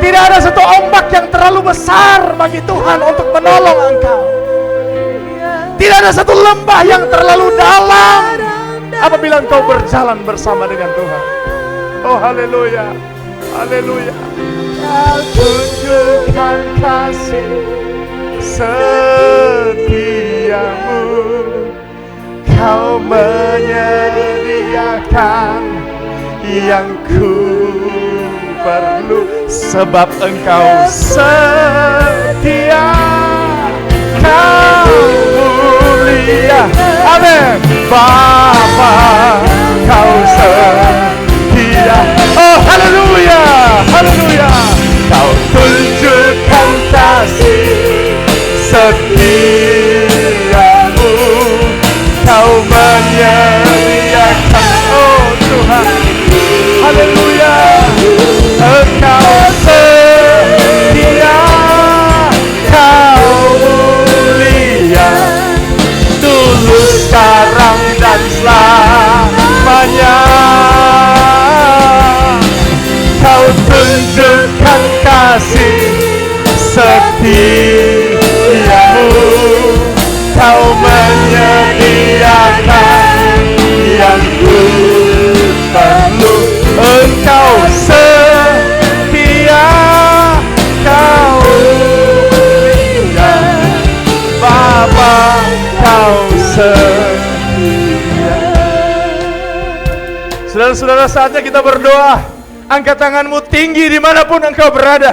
Tidak ada satu ombak yang terlalu besar bagi Tuhan untuk menolong engkau. Tidak ada satu lembah yang terlalu dalam apabila engkau berjalan bersama dengan Tuhan. Oh haleluya, haleluya. Kau tunjukkan kasih setiamu. Kau menyediakan tunjukkan yang ku perlu, sebab Engkau setia, Kau mulia. Amin. Bapa, Kau setia. Oh, haleluya, haleluya. Kau tunjukkan kasih setiamu, Kau menyediakan, oh Tuhan, haleluya. Engkau setia, Kau mulia, tulus sekarang dan selamanya. Kau tunjukkan kasih setiamu, Kau menyediakan yang ku perlu. Engkau setia, Kau mulia, Bapa, Kau setia. Saudara-saudara, saatnya kita berdoa. Angkat tanganmu tinggi dimanapun engkau berada.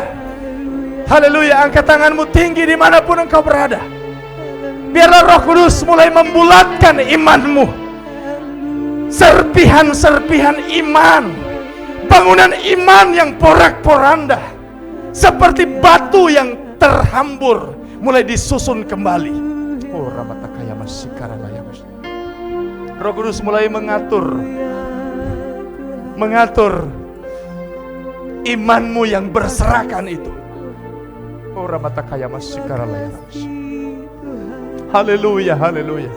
Haleluya, angkat tanganmu tinggi dimanapun engkau berada. Biarlah Roh Kudus mulai membulatkan imanmu. Serpihan-serpihan iman, bangunan iman yang porak-poranda, seperti batu yang terhambur, mulai disusun kembali. Oh, Ramatakaya Masikaralaya. Roh Kudus mulai mengatur imanmu yang berserakan itu. Oh, Ramatakaya Masikaralaya. Haleluya, haleluya.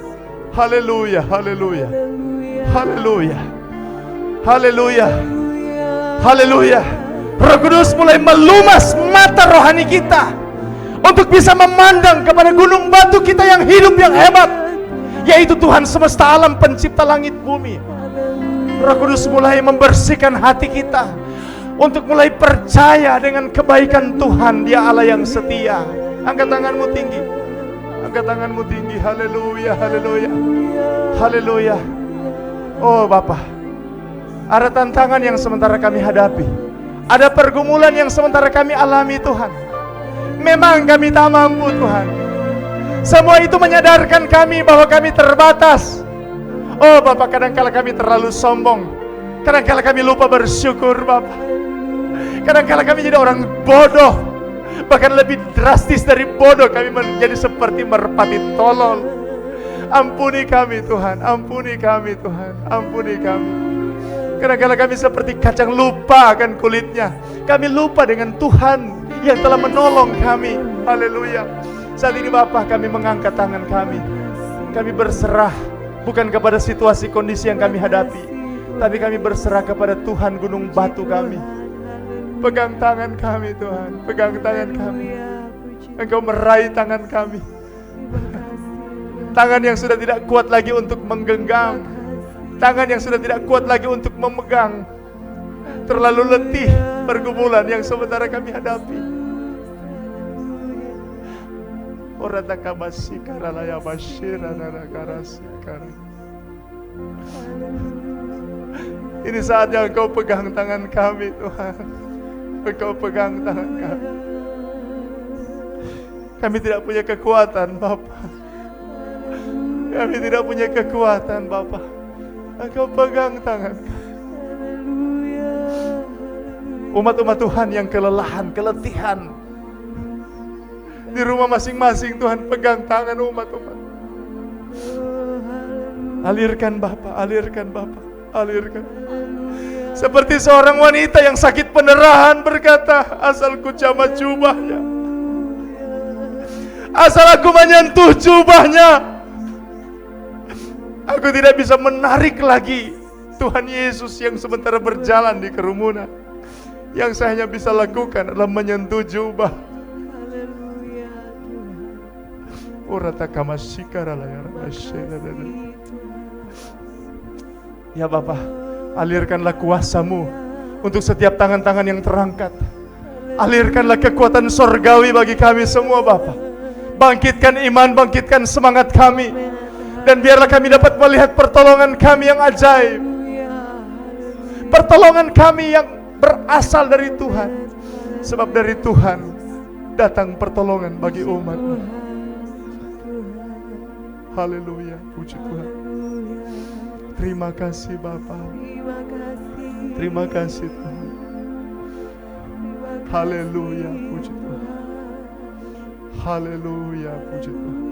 Haleluya, haleluya. Haleluya. Haleluya. Haleluya. Roh Kudus mulai melumas mata rohani kita untuk bisa memandang kepada gunung batu kita yang hidup, yang hebat, yaitu Tuhan semesta alam, pencipta langit bumi. Roh Kudus mulai membersihkan hati kita untuk mulai percaya dengan kebaikan Tuhan. Dia Allah yang setia. Angkat tanganmu tinggi. Angkat tanganmu tinggi. Haleluya, haleluya. Haleluya. Oh Bapa, ada tantangan yang sementara kami hadapi, ada pergumulan yang sementara kami alami Tuhan. Memang kami tak mampu Tuhan. Semua itu menyadarkan kami bahwa kami terbatas. Oh Bapa, kadang-kala kami terlalu sombong, kadang-kala kami lupa bersyukur Bapa. Kadang-kala kami jadi orang bodoh, bahkan lebih drastis dari bodoh, kami menjadi seperti merpati tolol. Ampuni kami Tuhan, ampuni kami Tuhan, ampuni kami. Kadang-kala kami seperti kacang lupa akan kulitnya. Kami lupa dengan Tuhan yang telah menolong kami. Haleluya. Saat ini Bapa, kami mengangkat tangan kami. Kami berserah bukan kepada situasi kondisi yang kami hadapi, tapi kami berserah kepada Tuhan gunung batu kami. Pegang tangan kami Tuhan, pegang tangan kami. Engkau meraih tangan kami. Tangan yang sudah tidak kuat lagi untuk menggenggam, tangan yang sudah tidak kuat lagi untuk memegang. Terlalu letih pergumulan yang sementara kami hadapi. Ini saatnya Engkau pegang tangan kami Tuhan. Engkau pegang tangan kami. Kami tidak punya kekuatan Bapa. Kami tidak punya kekuatan Bapa. Engkau pegang tangan kami. Umat-umat Tuhan yang kelelahan, keletihan di rumah masing-masing, Tuhan pegang tangan umat-umat. Alirkan Bapa, alirkan Bapa, alirkan. Seperti seorang wanita yang sakit pendarahan berkata, asal ku jamah jubahnya, asal aku menyentuh jubahnya, aku tidak bisa menarik lagi Tuhan Yesus yang sementara berjalan di kerumunan. Yang saya hanya bisa lakukan adalah menyentuh jubah. Ya Bapa, alirkanlah kuasa-Mu untuk setiap tangan-tangan yang terangkat. Alirkanlah kekuatan sorgawi bagi kami semua Bapa. Bangkitkan iman, bangkitkan semangat kami. Dan biarlah kami dapat melihat pertolongan kami yang ajaib. pertolongan kami yang berasal dari Tuhan. Sebab dari Tuhan datang pertolongan bagi umat. Haleluya, puji Tuhan. Terima kasih Bapa. Terima kasih Tuhan. Haleluya, puji Tuhan. Haleluya, puji Tuhan.